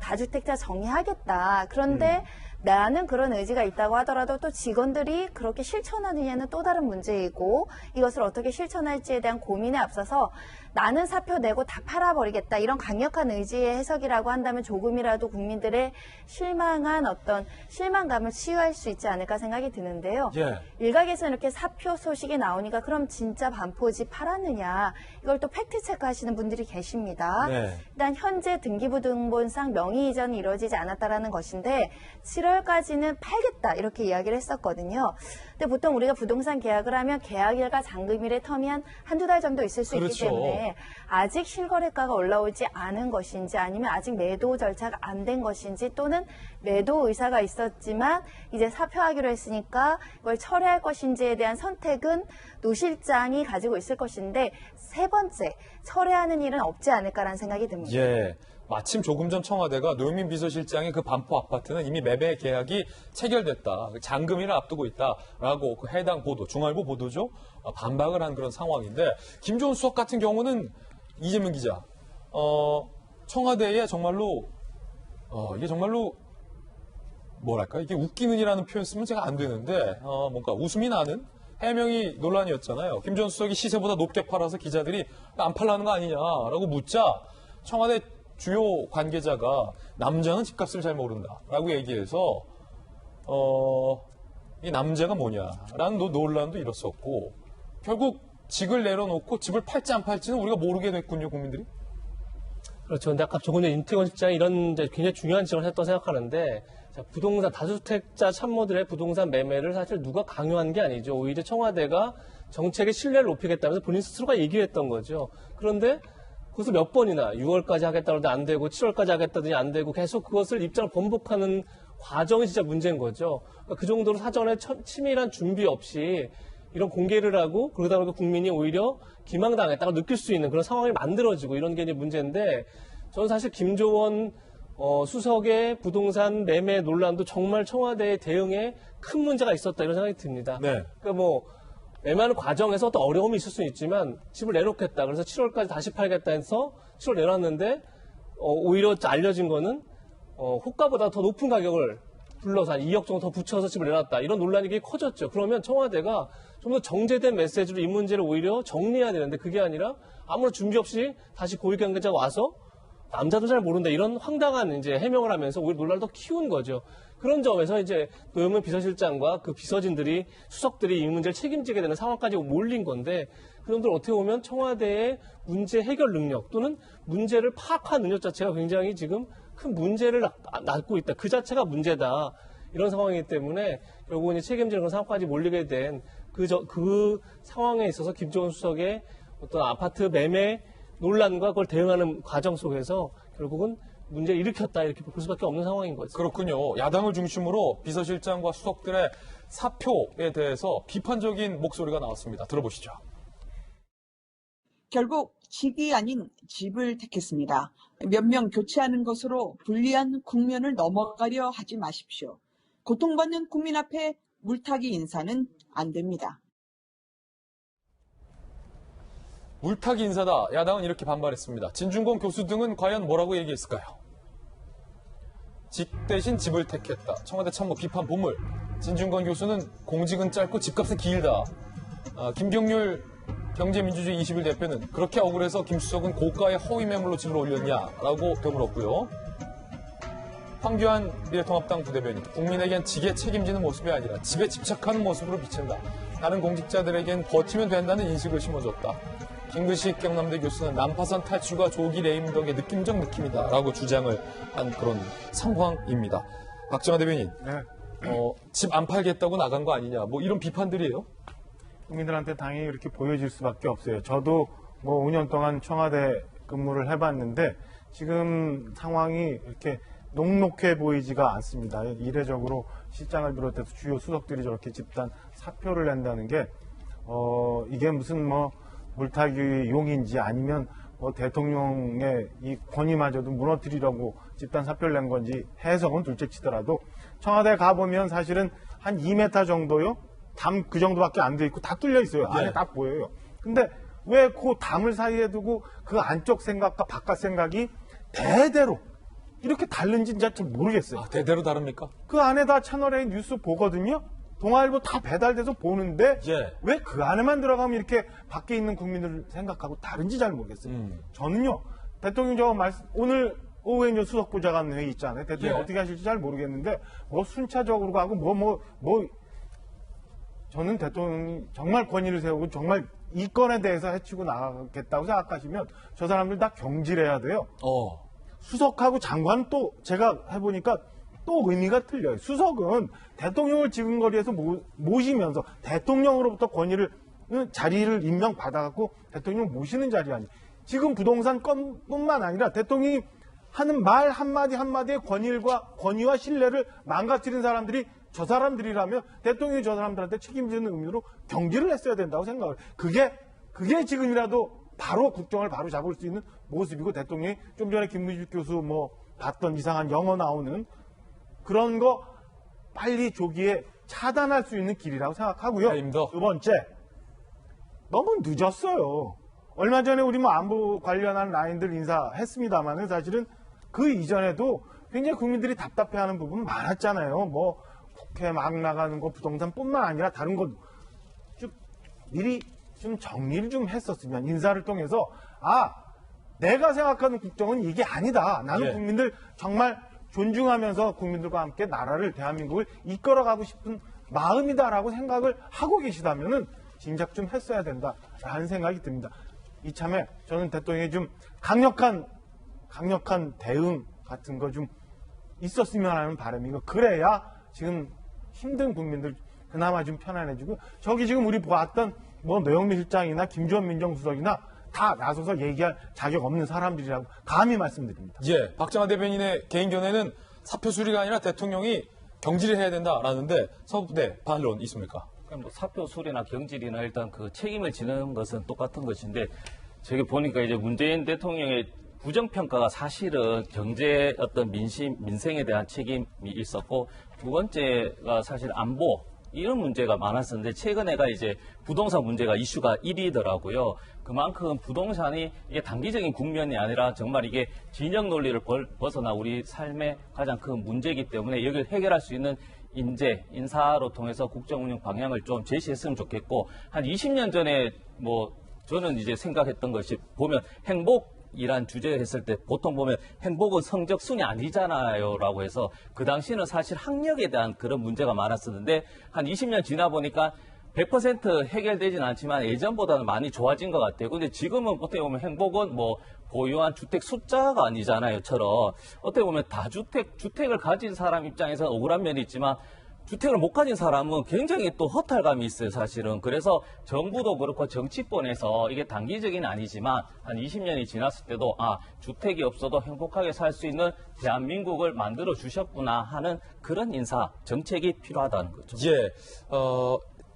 K: 다주택자 정리하겠다. 그런데 나는 그런 의지가 있다고 하더라도 또 직원들이 그렇게 실천하느냐는 또 다른 문제이고 이것을 어떻게 실천할지에 대한 고민에 앞서서 나는 사표 내고 다 팔아버리겠다. 이런 강력한 의지의 해석이라고 한다면 조금이라도 국민들의 실망한 어떤 실망감을 치유할 수 있지 않을까 생각이 드는데요. 일각에서 이렇게 사표 소식이 나오니까 그럼 진짜 반포집 팔았느냐. 이걸 또 팩트체크 하시는 분들이 계십니다. 일단 현재 등기부등본상 명의 이전이 이루어지지 않았다라는 것인데 7월까지는 팔겠다 이렇게 이야기를 했었거든요. 근데 보통 우리가 부동산 계약을 하면 계약일과 잔금일의 텀이 한두 달 정도 있을 수 있기 때문에 아직 실거래가가 올라오지 않은 것인지 아니면 아직 매도 절차가 안 된 것인지 또는 매도 의사가 있었지만 이제 사표하기로 했으니까 이걸 철회할 것인지에 대한 선택은 노 실장이 가지고 있을 것인데 세 번째 철회하는 일은 없지 않을까라는 생각이 듭니다.
A: 마침 조금 전 청와대가 노영민 비서실장의 그 반포 아파트는 이미 매매 계약이 체결됐다. 잔금일을 앞두고 있다라고 그 해당 보도, 중앙일보 보도죠. 반박을 한 그런 상황인데 김종훈 수석 같은 경우는 이재명 기자, 청와대에 정말로 이게 정말로 뭐랄까 이게 웃기는이라는 표현 쓰면 제가 안 되는데 뭔가 웃음이 나는 해명이 논란이었잖아요. 김종훈 수석이 시세보다 높게 팔아서 기자들이 안 팔라는 거 아니냐라고 묻자 청와대 주요 관계자가 남자는 집값을 잘 모른다라고 얘기해서 이 남자가 뭐냐라는 논란도 일었었고 결국 직을 내려놓고 집을 팔지 안 팔지는 우리가 모르게 됐군요, 국민들이.
C: 그렇죠. 근데 아까 조금 전에 윤태권 실장이 이런 굉장히 중요한 지적을 했다고 생각하는데 부동산 다주택자 참모들의 부동산 매매를 사실 누가 강요한 게 아니죠. 오히려 청와대가 정책의 신뢰를 높이겠다면서 본인 스스로가 얘기를 했던 거죠. 그런데 그것을 몇 번이나 6월까지 하겠다는데 안 되고 7월까지 하겠다더니 안 되고 계속 그것을 입장을 번복하는 과정이 진짜 문제인 거죠. 그러니까 그 정도로 사전에 치밀한 준비 없이 이런 공개를 하고 그러다 보니까 국민이 오히려 기망당했다고 느낄 수 있는 그런 상황이 만들어지고 이런 게 이제 문제인데 저는 사실 김조원 수석의 부동산 매매 논란도 정말 청와대의 대응에 큰 문제가 있었다 이런 생각이 듭니다. 그러니까 뭐 매매하는 과정에서 어떤 어려움이 있을 수는 있지만 집을 내놓겠다. 그래서 7월까지 다시 팔겠다 해서 7월 내놨는데 오히려 알려진 거는 호가보다 더 높은 가격을 불러서 한 2억 정도 더 붙여서 집을 내놨다. 이런 논란이 꽤 커졌죠. 그러면 청와대가 좀 더 정제된 메시지로 이 문제를 오히려 정리해야 되는데 그게 아니라 아무런 준비 없이 다시 고위 관계자가 와서 남자도 잘 모른다. 이런 황당한 이제 해명을 하면서 오히려 논란을 더 키운 거죠. 그런 점에서 이제 노영민 비서실장과 그 비서진들이 수석들이 이 문제를 책임지게 되는 상황까지 몰린 건데 그놈들 어떻게 보면 청와대의 문제 해결 능력 또는 문제를 파악한 능력 자체가 굉장히 지금 큰 문제를 낳고 있다. 그 자체가 문제다. 이런 상황이기 때문에 결국은 책임지는 그런 상황까지 몰리게 된 그 상황에 있어서 김정은 수석의 어떤 아파트 매매 논란과 그걸 대응하는 과정 속에서 결국은 문제를 일으켰다 이렇게 볼 수밖에 없는 상황인 거죠.
A: 그렇군요. 야당을 중심으로 비서실장과 수석들의 사표에 대해서 비판적인 목소리가 나왔습니다. 들어보시죠.
P: 결국 집이 아닌 집을 택했습니다. 몇 명 교체하는 것으로 불리한 국면을 넘어가려 하지 마십시오. 고통받는 국민 앞에 물타기 인사는 안 됩니다.
A: 물타기 인사다. 야당은 이렇게 반발했습니다. 진중권 교수 등은 과연 뭐라고 얘기했을까요? 직 대신 집을 택했다. 청와대 참모 비판 보물. 진중권 교수는 공직은 짧고 집값은 길다. 김경률 경제민주주의 21 대표는 그렇게 억울해서 김 수석은 고가의 허위 매물로 집을 올렸냐라고 되물었고요. 황교안 미래통합당 부대변인, 국민에겐 직에 책임지는 모습이 아니라 집에 집착하는 모습으로 비친다. 다른 공직자들에겐 버티면 된다는 인식을 심어줬다. 김근식 경남대 교수는 난파선 탈출과 조기 레임덕의 느낌적 느낌이다라고 주장을 한 그런 상황입니다. 박정아 대변인, 집 안 팔겠다고 나간 거 아니냐, 뭐 이런 비판들이에요?
J: 국민들한테 당연히 이렇게 보여질 수밖에 없어요. 저도 뭐 5년 동안 청와대 근무를 해봤는데 지금 상황이 이렇게 녹록해 보이지가 않습니다. 이례적으로 실장을 비롯해서 주요 수석들이 저렇게 집단 사표를 낸다는 게 이게 무슨 뭐 물타기 용인지 아니면 뭐 대통령의 이 권위마저도 무너뜨리려고 집단 사표를 낸 건지 해석은 둘째치더라도 청와대 가보면 사실은 한 2m 정도요. 담 그 정도밖에 안 돼 있고 다 뚫려 있어요. 안에 딱 보여요. 근데 왜 그 담을 사이에 두고 그 안쪽 생각과 바깥 생각이 대대로 이렇게 다른지 잘 모르겠어요.
A: 대대로 다릅니까?
J: 그 안에다 채널A 뉴스 보거든요. 동아일보 다 배달돼서 보는데 왜 그 안에만 들어가면 이렇게 밖에 있는 국민들을 생각하고 다른지 잘 모르겠어요. 저는요. 대통령 오늘 오후에 이제 수석보좌관 회의 있잖아요. 대통령 어떻게 하실지 잘 모르겠는데 뭐 순차적으로 가고 저는 대통령이 정말 권위를 세우고 정말 이 건에 대해서 해치고 나가겠다고 생각하시면 저 사람들 다 경질해야 돼요. 수석하고 장관 또 제가 해보니까 또 의미가 틀려요. 수석은 대통령을 지근거리에서 모시면서 대통령으로부터 자리를 임명받아갖고 대통령 모시는 자리 아니에요. 지금 부동산 건뿐만 아니라 대통령이 하는 말 한마디 한마디의 권위와 신뢰를 망가뜨린 사람들이 저 사람들이라면 대통령이 저 사람들한테 책임지는 의미로 경질을 했어야 된다고 생각을 해요. 그게 지금이라도 바로 국정을 바로 잡을 수 있는 모습이고 대통령이 좀 전에 김문식 교수 봤던 이상한 영어 나오는 그런 거 빨리 조기에 차단할 수 있는 길이라고 생각하고요. 두 번째, 너무 늦었어요. 얼마 전에 우리 안보 관련한 라인들 인사했습니다만 사실은 그 이전에도 굉장히 국민들이 답답해하는 부분 많았잖아요. 국회 막 나가는 거 부동산뿐만 아니라 다른 것 좀 미리 좀 정리를 좀 했었으면 인사를 통해서 내가 생각하는 국정은 이게 아니다. 나는 국민들 정말 존중하면서 국민들과 함께 나라를 대한민국을 이끌어가고 싶은 마음이다라고 생각을 하고 계시다면은 진작 좀 했어야 된다라는 생각이 듭니다. 이참에 저는 대통령이 좀 강력한 대응 같은 거 좀 있었으면 하는 바람이고 그래야 지금 힘든 국민들 그나마 좀 편안해지고 저기 지금 우리 보았던 노영민 실장이나 김주원 민정수석이나 다 나서서 얘기할 자격 없는 사람들이라고 감히 말씀드립니다.
A: 박정아 대변인의 개인 견해는 사표 수리가 아니라 대통령이 경질을 해야 된다라는데 서부대 반론 있습니까?
I: 사표 수리나 경질이나 일단 그 책임을 지는 것은 똑같은 것인데 저기 보니까 이제 문재인 대통령의 부정평가가 사실은 경제 어떤 민생에 대한 책임이 있었고 두 번째가 사실 안보 이런 문제가 많았었는데 최근에가 이제 부동산 문제가 이슈가 1위더라고요. 그만큼 부동산이 이게 단기적인 국면이 아니라 정말 이게 진영 논리를 벗어나 우리 삶의 가장 큰 문제이기 때문에 여기를 해결할 수 있는 인사로 통해서 국정운영 방향을 좀 제시했으면 좋겠고, 한 20년 전에 뭐 저는 이제 생각했던 것이 보면 행복이란 주제를 했을 때 보통 보면 행복은 성적 순이 아니잖아요 라고 해서 그 당시는 사실 학력에 대한 그런 문제가 많았었는데 한 20년 지나 보니까 100% 해결되진 않지만 예전보다는 많이 좋아진 것 같아요. 근데 지금은 어떻게 보면 행복은 뭐 보유한 주택 숫자가 아니잖아요.처럼 어떻게 보면 주택을 가진 사람 입장에서 억울한 면이 있지만 주택을 못 가진 사람은 굉장히 또 허탈감이 있어요, 사실은. 그래서 정부도 그렇고 정치권에서 이게 단기적인 아니지만 한 20년이 지났을 때도 주택이 없어도 행복하게 살 수 있는 대한민국을 만들어 주셨구나 하는 그런 인사, 정책이 필요하다는 거죠.
A: 예,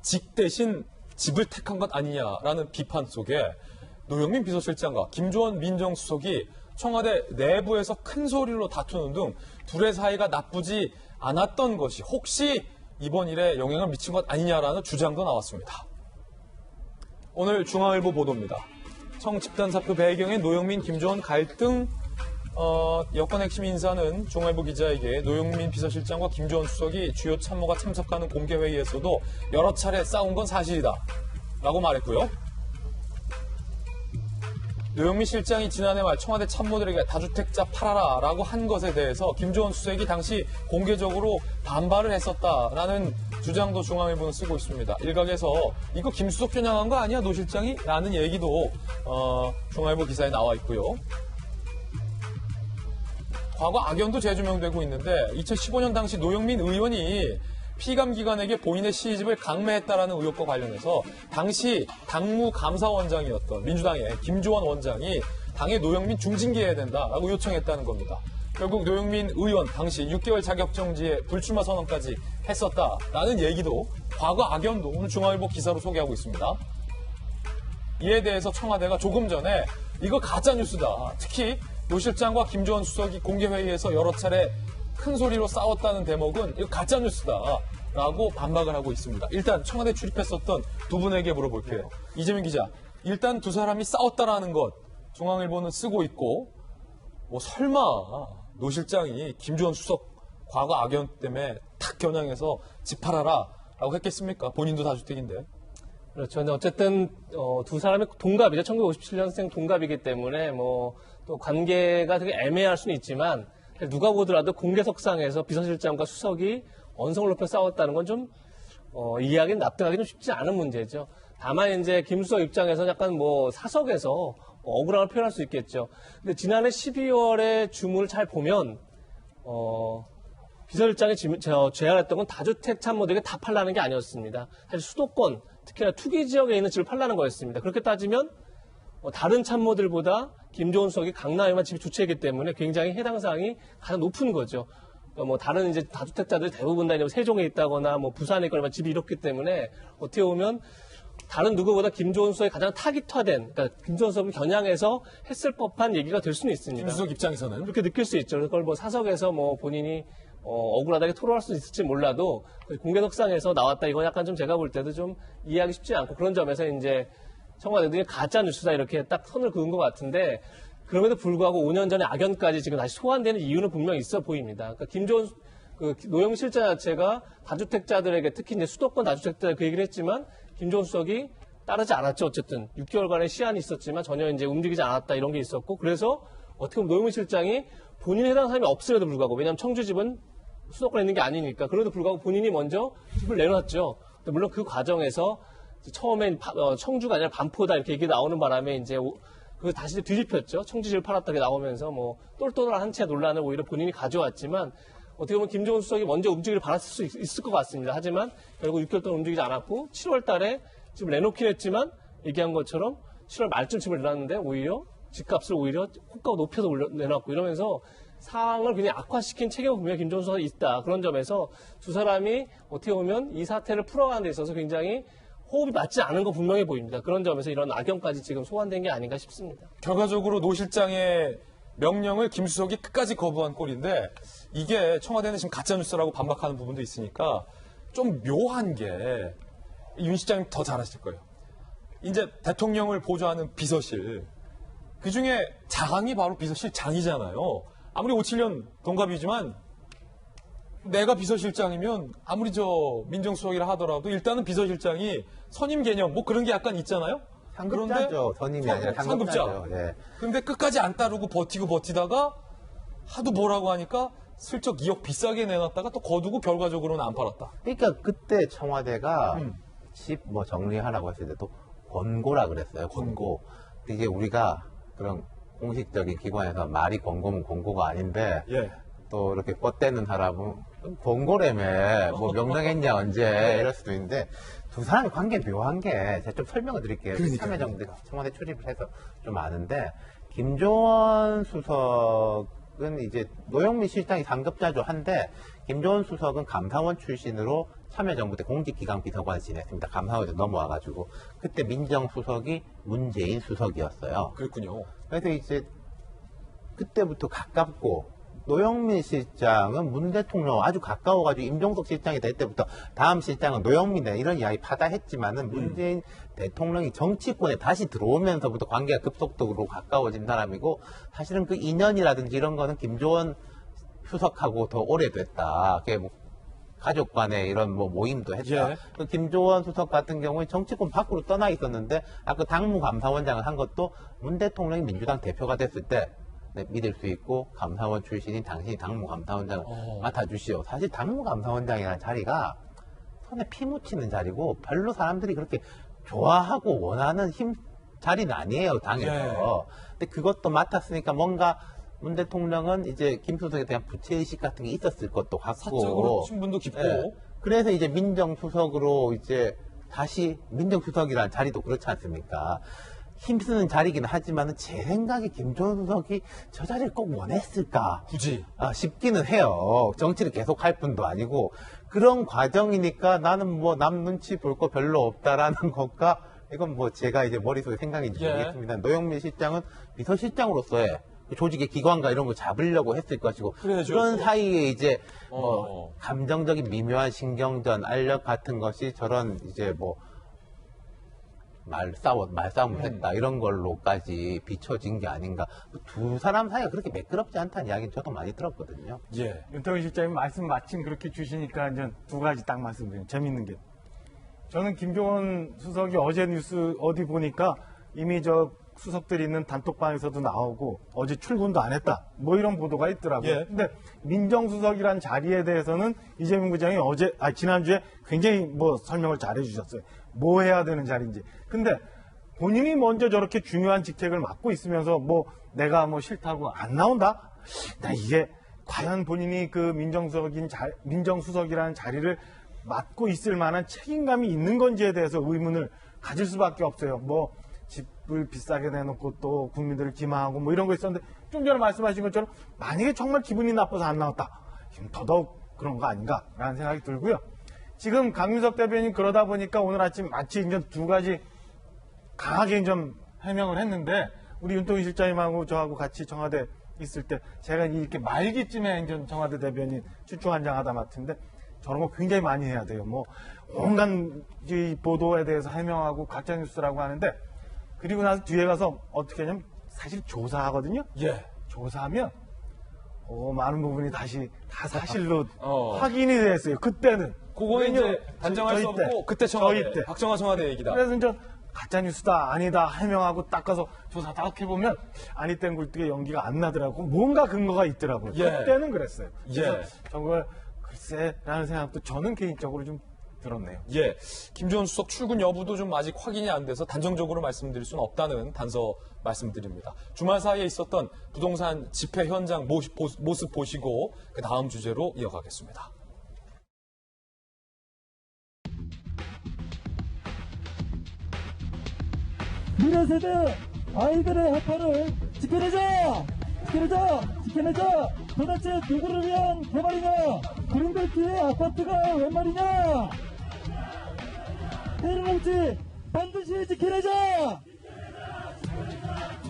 A: 직 대신 집을 택한 것 아니냐라는 비판 속에 노영민 비서실장과 김조원 민정수석이 청와대 내부에서 큰 소리로 다투는 등 둘의 사이가 나쁘지 않았던 것이 혹시 이번 일에 영향을 미친 것 아니냐라는 주장도 나왔습니다. 오늘 중앙일보 보도입니다. 청집단 사표 배경에 노영민, 김조원 갈등, 여권 핵심 인사는 중앙일보 기자에게 노영민 비서실장과 김조원 수석이 주요 참모가 참석하는 공개회의에서도 여러 차례 싸운 건 사실이다 라고 말했고요. 노영민 실장이 지난해 말 청와대 참모들에게 다주택자 팔아라 라고 한 것에 대해서 김조원 수석이 당시 공개적으로 반발을 했었다라는 주장도 중앙일보는 쓰고 있습니다. 일각에서 이거 김수석 겨냥한 거 아니야 노 실장이? 라는 얘기도 중앙일보 기사에 나와 있고요. 과거 악연도 재조명되고 있는데 2015년 당시 노영민 의원이 피감 기관에게 본인의 시집을 강매했다라는 의혹과 관련해서 당시 당무감사원장이었던 민주당의 김조원 원장이 당에 노영민 중징계해야 된다라고 요청했다는 겁니다. 결국 노영민 의원 당시 6개월 자격정지에 불출마 선언까지 했었다라는 얘기도 과거 악연도 오늘 중앙일보 기사로 소개하고 있습니다. 이에 대해서 청와대가 조금 전에 이거 가짜뉴스다. 특히 노 실장과 김조원 수석이 공개회의에서 여러 차례 큰 소리로 싸웠다는 대목은 이거 가짜뉴스다라고 반박을 하고 있습니다. 일단 청와대 출입했었던 두 분에게 물어볼게요. 이재명 기자, 일단 두 사람이 싸웠다라는 것 중앙일보는 쓰고 있고 뭐 설마 노 실장이 김조원 수석 과거 악연 때문에 탁 겨냥해서 집 팔아라 라고 했겠습니까? 본인도 다주택인데.
C: 그렇죠. 근데 어쨌든 두 사람이 동갑이죠. 1957년생 동갑이기 때문에 뭐 또 관계가 되게 애매할 수는 있지만 누가 보더라도 공개석상에서 비서실장과 수석이 언성을 높여 싸웠다는 건 좀 이해하기는 납득하기 좀 쉽지 않은 문제죠. 다만 이제 김 수석 입장에서는 약간 뭐 사석에서 억울함을 표현할 수 있겠죠. 근데 지난해 12월에 주문을 잘 보면 비서실장이 제안했던 건 다주택 참모들에게 다 팔라는 게 아니었습니다. 사실 수도권, 특히나 투기 지역에 있는 집을 팔라는 거였습니다. 그렇게 따지면 다른 참모들보다 김조원 수석이 강남에만 집이 두 채이기 때문에 굉장히 해당 사항이 가장 높은 거죠. 뭐 다른 이제 다주택자들이 대부분 다 세종에 있다거나 뭐 부산에 있거나 집이 이렇기 때문에 어떻게 보면 다른 누구보다 김조원 수석이 가장 타깃화된, 그러니까 김조원 수석을 겨냥해서 했을 법한 얘기가 될 수는 있습니다.
A: 김 수석 입장에서는
C: 그렇게 느낄 수 있죠. 그걸 뭐 사석에서 뭐 본인이 억울하다게 토로할 수 있을지 몰라도 공개석상에서 나왔다. 이건 약간 좀 제가 볼 때도 좀 이해하기 쉽지 않고 그런 점에서 이제 청와대들이 가짜 뉴스다 이렇게 딱 선을 그은 것 같은데 그럼에도 불구하고 5년 전에 악연까지 지금 다시 소환되는 이유는 분명히 있어 보입니다. 그러니까 김조원 노영민 실장 자체가 다주택자들에게 특히 이제 수도권 다주택자들 그 얘기를 했지만 김조원 수석이 따르지 않았죠. 어쨌든 6개월간의 시한이 있었지만 전혀 이제 움직이지 않았다 이런 게 있었고 그래서 어떻게 보면 노영민 실장이 본인 해당 사람이 없음에도 불구하고 왜냐하면 청주집은 수도권에 있는 게 아니니까 그럼에도 불구하고 본인이 먼저 집을 내놨죠. 물론 그 과정에서 처음엔 청주가 아니라 반포다 이렇게 얘기 나오는 바람에 이제 그 다시 뒤집혔죠. 청주집을 팔았다게 나오면서 뭐 똘똘한 한 채 논란을 오히려 본인이 가져왔지만 어떻게 보면 김조원 수석이 먼저 움직이를 바랐을 수 있을 것 같습니다. 하지만 결국 6개월 동안 움직이지 않았고 7월 달에 집을 내놓긴 했지만 얘기한 것처럼 7월 말쯤 집을 내놨는데 오히려 집값을 오히려 호가가 높여서 내놨고 이러면서 상황을 굉장히 악화시킨 책임을 분명히 김조원 수석이 있다. 그런 점에서 두 사람이 어떻게 보면 이 사태를 풀어가는 데 있어서 굉장히 호흡이 맞지 않은 거 분명해 보입니다. 그런 점에서 이런 악연까지 지금 소환된 게 아닌가 싶습니다.
A: 결과적으로 노 실장의 명령을 김 수석이 끝까지 거부한 꼴인데 이게 청와대는 지금 가짜뉴스라고 반박하는 부분도 있으니까 좀 묘한 게 윤 실장님 더 잘하실 거예요. 이제 대통령을 보좌하는 비서실, 그중에 자강이 바로 비서실장이잖아요. 아무리 57년 동갑이지만 내가 비서실장이면 아무리 민정수석이라 하더라도 일단은 비서실장이 선임 개념 뭐 그런 게 약간 있잖아요.
D: 상급자죠. 선임이 아니라 상급자죠. 예.
A: 그런데 끝까지 안 따르고 버티다가 하도 뭐라고 하니까 슬쩍 2억 비싸게 내놨다가 또 거두고 결과적으로는 안 팔았다.
D: 그러니까 그때 청와대가 집 뭐 정리하라고 했을 때도 권고라 그랬어요. 권고. 이게 우리가 그런 공식적인 기관에서 말이 권고면 권고가 아닌데 또 이렇게 뻗대는 사람은 권고라며 뭐 명령했냐 언제 이럴 수도 있는데 두 사람의 관계 묘한 게 제가 좀 설명을 드릴게요. 참여정부 청와대 출입을 해서 좀 아는데 김조원 수석은 이제 노영민 실장이 상급자죠. 한데 김조원 수석은 감사원 출신으로 참여정부 때 공직기강 비서관을 지냈습니다. 감사원에서 넘어와가지고 그때 민정수석이 문재인 수석이었어요.
A: 그렇군요.
D: 그래서 이제 그때부터 가깝고 노영민 실장은 문 대통령 아주 가까워가지고 임종석 실장이 될 때부터 다음 실장은 노영민이다 이런 이야기 파다했지만은 문재인 대통령이 정치권에 다시 들어오면서부터 관계가 급속도로 가까워진 사람이고 사실은 그 인연이라든지 이런 거는 김조원 수석하고 더 오래됐다. 그게 뭐 가족 간의 이런 뭐 모임도 했다. 그 김조원 수석 같은 경우에 정치권 밖으로 떠나 있었는데 아까 당무감사원장을 한 것도 문 대통령이 민주당 대표가 됐을 때 믿을 수 있고 감사원 출신인 당신이 당무감사원장을 맡아주시오. 사실 당무감사원장이라는 자리가 손에 피 묻히는 자리고 별로 사람들이 그렇게 좋아하고 원하는 자리는 아니에요, 당에서. 근데 그것도 맡았으니까 뭔가 문 대통령은 이제 김 수석에 대한 부채의식 같은 게 있었을 것도 같고.
A: 사적으로 친분도 깊고.
D: 그래서 이제 민정수석으로 이제 다시 민정수석이라는 자리도 그렇지 않습니까? 힘쓰는 자리긴 하지만은 제 생각에 김조원 수석이 저 자리를 꼭 원했을까?
A: 굳이?
D: 싶기는 해요. 정치를 계속 할 뿐도 아니고. 그런 과정이니까 나는 뭐 남 눈치 볼 거 별로 없다라는 것과 이건 뭐 제가 이제 머릿속에 생각인지 모르겠습니다. 노영민 실장은 비서실장으로서의 조직의 기관과 이런 거 잡으려고 했을 것이고 그런 사이에 이제 뭐 감정적인 미묘한 신경전, 알력 같은 것이 저런 이제 뭐 말싸움을 했다 이런 걸로까지 비춰진 게 아닌가. 두 사람 사이가 그렇게 매끄럽지 않다는 이야기는 저도 많이 들었거든요.
J: 윤태원 실장님 말씀 마침 그렇게 주시니까 이제 두 가지 딱 말씀드리면 재밌는 게 저는 김조원 수석이 어제 뉴스 어디 보니까 이미 저 수석들이 있는 단톡방에서도 나오고 어제 출근도 안 했다 뭐 이런 보도가 있더라고요. 근데 민정수석이란 자리에 대해서는 이재명 부장이 지난주에 굉장히 뭐 설명을 잘해 주셨어요. 뭐 해야 되는 자리인지. 근데 본인이 먼저 저렇게 중요한 직책을 맡고 있으면서 뭐 내가 뭐 싫다고 안 나온다? 나 이게 과연 본인이 그 민정수석이라는 자리를 맡고 있을 만한 책임감이 있는 건지에 대해서 의문을 가질 수밖에 없어요. 뭐 집을 비싸게 내놓고 또 국민들을 기망하고 뭐 이런 거 있었는데 좀 전에 말씀하신 것처럼 만약에 정말 기분이 나빠서 안 나왔다. 지금 더더욱 그런 거 아닌가라는 생각이 들고요. 지금 강윤석 대변인 그러다 보니까 오늘 아침 마치 이제 두 가지 강하게 좀 해명을 했는데 우리 윤통희 실장님하고 저하고 같이 청와대 있을 때 제가 이렇게 말기쯤에 이제 청와대 대변인 출중한장 하다 맡은데 저런 거 굉장히 많이 해야 돼요. 뭐 온갖 이 보도에 대해서 해명하고 가짜뉴스라고 하는데 그리고 나서 뒤에 가서 어떻게 하냐면 사실 조사하거든요. 조사하면 많은 부분이 다시 다 사실로 확인이 됐어요. 그때는.
A: 그거는 이제 단정할 수 없고 그때 청와대, 박정화 청와대 얘기다.
J: 그래서 이제 가짜뉴스다 아니다 해명하고 딱 가서 조사 딱 해보면 아니 땐 굴뚝에 연기가 안 나더라고. 뭔가 근거가 있더라고요. 그때는 그랬어요. 그래서 정말 글쎄라는 생각도 저는 개인적으로 좀 들었네요.
A: 김조원 수석 출근 여부도 좀 아직 확인이 안 돼서 단정적으로 말씀드릴 수는 없다는 단서 말씀드립니다. 주말 사이에 있었던 부동산 집회 현장 모습 보시고 그 다음 주제로 이어가겠습니다.
Q: 미래 세대 아이들의 해파를 지켜내자! 지켜내자! 도대체 누구를 위한 개발이냐? 그린벨트의 아파트가 웬 말이냐? 대일농지 반드시 지켜내자!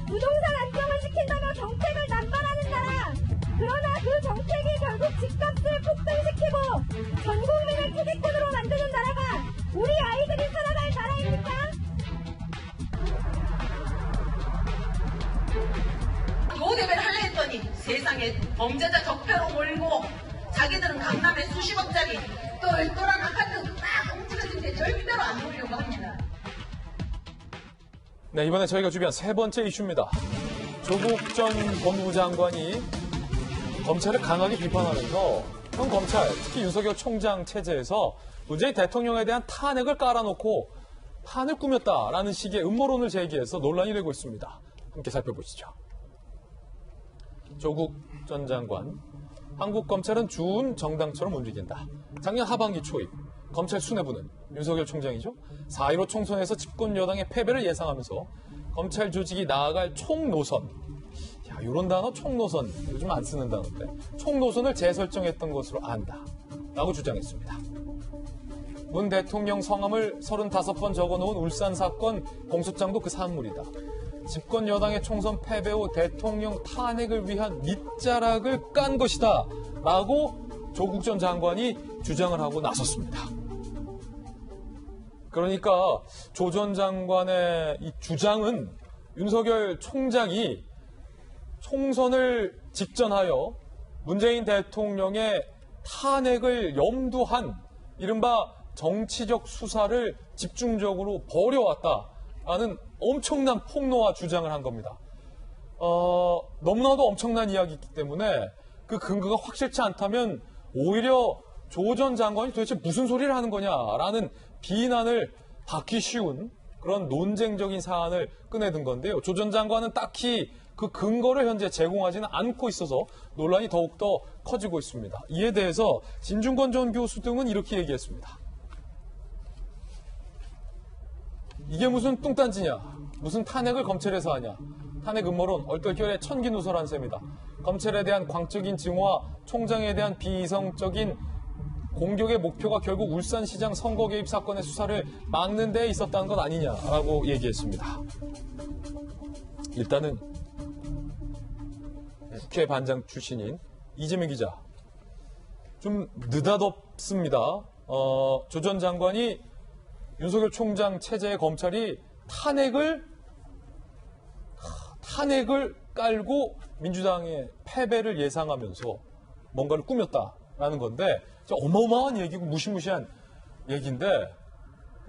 G: 부동산 안정을 지킨다며 정책을 남발하는 나라! 그러나 그 정책이 결국 집값을 폭등시키고 전 국민을 투기꾼으로
R: 세상에 범죄자 적폐로 몰고 자기들은 강남에 수십억짜리 똘똘한 아파트 막 움직여주는데 절대로 안 놓으려고 합니다.
A: 네, 이번에 저희가 준비한 세 번째 이슈입니다. 조국 전 법무부 장관이 검찰을 강하게 비판하면서 현 검찰, 특히 윤석열 총장 체제에서 문재인 대통령에 대한 탄핵을 깔아놓고 판을 꾸몄다라는 식의 음모론을 제기해서 논란이 되고 있습니다. 함께 살펴보시죠. 조국 전 장관, 한국 검찰은 준 정당처럼 움직인다. 작년 하반기 초입, 검찰 수뇌부는 윤석열 총장이죠. 4.15 총선에서 집권 여당의 패배를 예상하면서 검찰 조직이 나아갈 총노선, 이런 단어 총노선, 요즘 안 쓰는 단어인데 총노선을 재설정했던 것으로 안다 라고 주장했습니다. 문 대통령 성함을 35번 적어놓은 울산 사건 공소장도 그 산물이다. 집권 여당의 총선 패배 후 대통령 탄핵을 위한 밑자락을 깐 것이다 라고 조국 전 장관이 주장을 하고 나섰습니다. 그러니까 조 전 장관의 이 주장은 윤석열 총장이 총선을 직전하여 문재인 대통령의 탄핵을 염두한 이른바 정치적 수사를 집중적으로 벌여왔다라는 엄청난 폭로와 주장을 한 겁니다. 너무나도 엄청난 이야기이기 때문에 그 근거가 확실치 않다면 오히려 조 전 장관이 도대체 무슨 소리를 하는 거냐라는 비난을 받기 쉬운 그런 논쟁적인 사안을 꺼내든 건데요. 조 전 장관은 딱히 그 근거를 현재 제공하지는 않고 있어서 논란이 더욱더 커지고 있습니다. 이에 대해서 진중권 전 교수 등은 이렇게 얘기했습니다. 이게 무슨 뚱딴지냐? 무슨 탄핵을 검찰에서 하냐? 탄핵 음모론 얼떨결에 천기누설한 셈이다. 검찰에 대한 광적인 증오와 총장에 대한 비이성적인 공격의 목표가 결국 울산시장 선거 개입 사건의 수사를 막는 데 있었다는 것 아니냐라고 얘기했습니다. 일단은 국회 반장 출신인 이재명 기자, 좀 느닷없습니다. 조 전 장관이 윤석열 총장 체제의 검찰이 탄핵을 깔고 민주당의 패배를 예상하면서 뭔가를 꾸몄다라는 건데 어마어마한 얘기고 무시무시한 얘기인데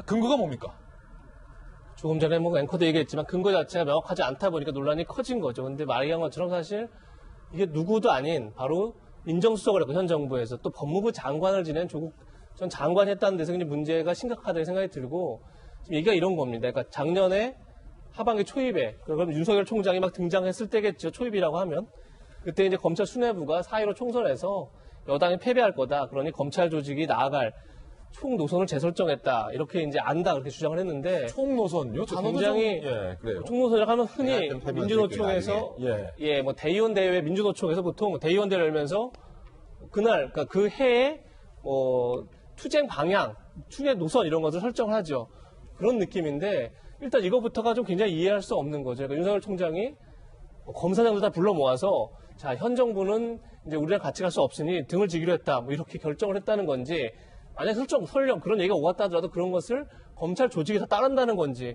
A: 근거가 뭡니까?
C: 조금 전에 뭐 앵커도 얘기했지만 근거 자체가 명확하지 않다 보니까 논란이 커진 거죠. 근데 말한 것처럼 사실 이게 누구도 아닌 바로 민정수석을 했고 현 정부에서 또 법무부 장관을 지낸 조국 전 장관이 했다는 데서 굉장히 문제가 심각하다는 생각이 들고 지금 얘기가 이런 겁니다. 그러니까 작년에 하반기 초입에 그럼 윤석열 총장이 막 등장했을 때겠죠. 초입이라고 하면 그때 이제 검찰 수뇌부가 4.15 총선에서 여당이 패배할 거다. 그러니 검찰 조직이 나아갈 총 노선을 재설정했다. 이렇게 이제 안다 그렇게 주장을 했는데
A: 총 노선요?
C: 굉장히
A: 그래요.
C: 총 노선이라고 하면 흔히 민주노총에서 뭐 대의원 대회 민주노총에서 보통 대의원 대회를 열면서 그날 그러니까 그 해에 투쟁 방향, 투쟁 노선 이런 것을 설정을 하죠. 그런 느낌인데 일단 이거부터가 좀 굉장히 이해할 수 없는 거죠. 그러니까 윤석열 총장이 검사장들 다 불러 모아서 자, 현 정부는 이제 우리랑 같이 갈 수 없으니 등을 지기로 했다. 뭐 이렇게 결정을 했다는 건지 만약 설령 그런 얘기가 오갔다 하더라도 그런 것을 검찰 조직이 다 따른다는 건지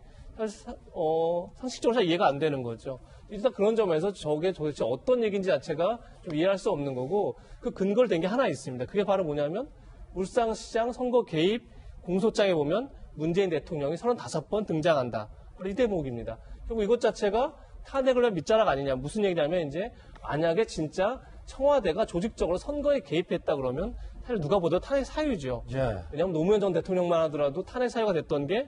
C: 상식적으로 잘 이해가 안 되는 거죠. 일단 그런 점에서 저게 도대체 어떤 얘기인지 자체가 좀 이해할 수 없는 거고 그 근거를 댄 게 하나 있습니다. 그게 바로 뭐냐면 울산시장 선거 개입 공소장에 보면 문재인 대통령이 35번 등장한다. 이 대목입니다. 결국 이것 자체가 탄핵을 한 밑자락 아니냐. 무슨 얘기냐면 이제 만약에 진짜 청와대가 조직적으로 선거에 개입했다 그러면 사실 누가 보더라도 탄핵 사유죠. 왜냐하면 노무현 전 대통령만 하더라도 탄핵 사유가 됐던 게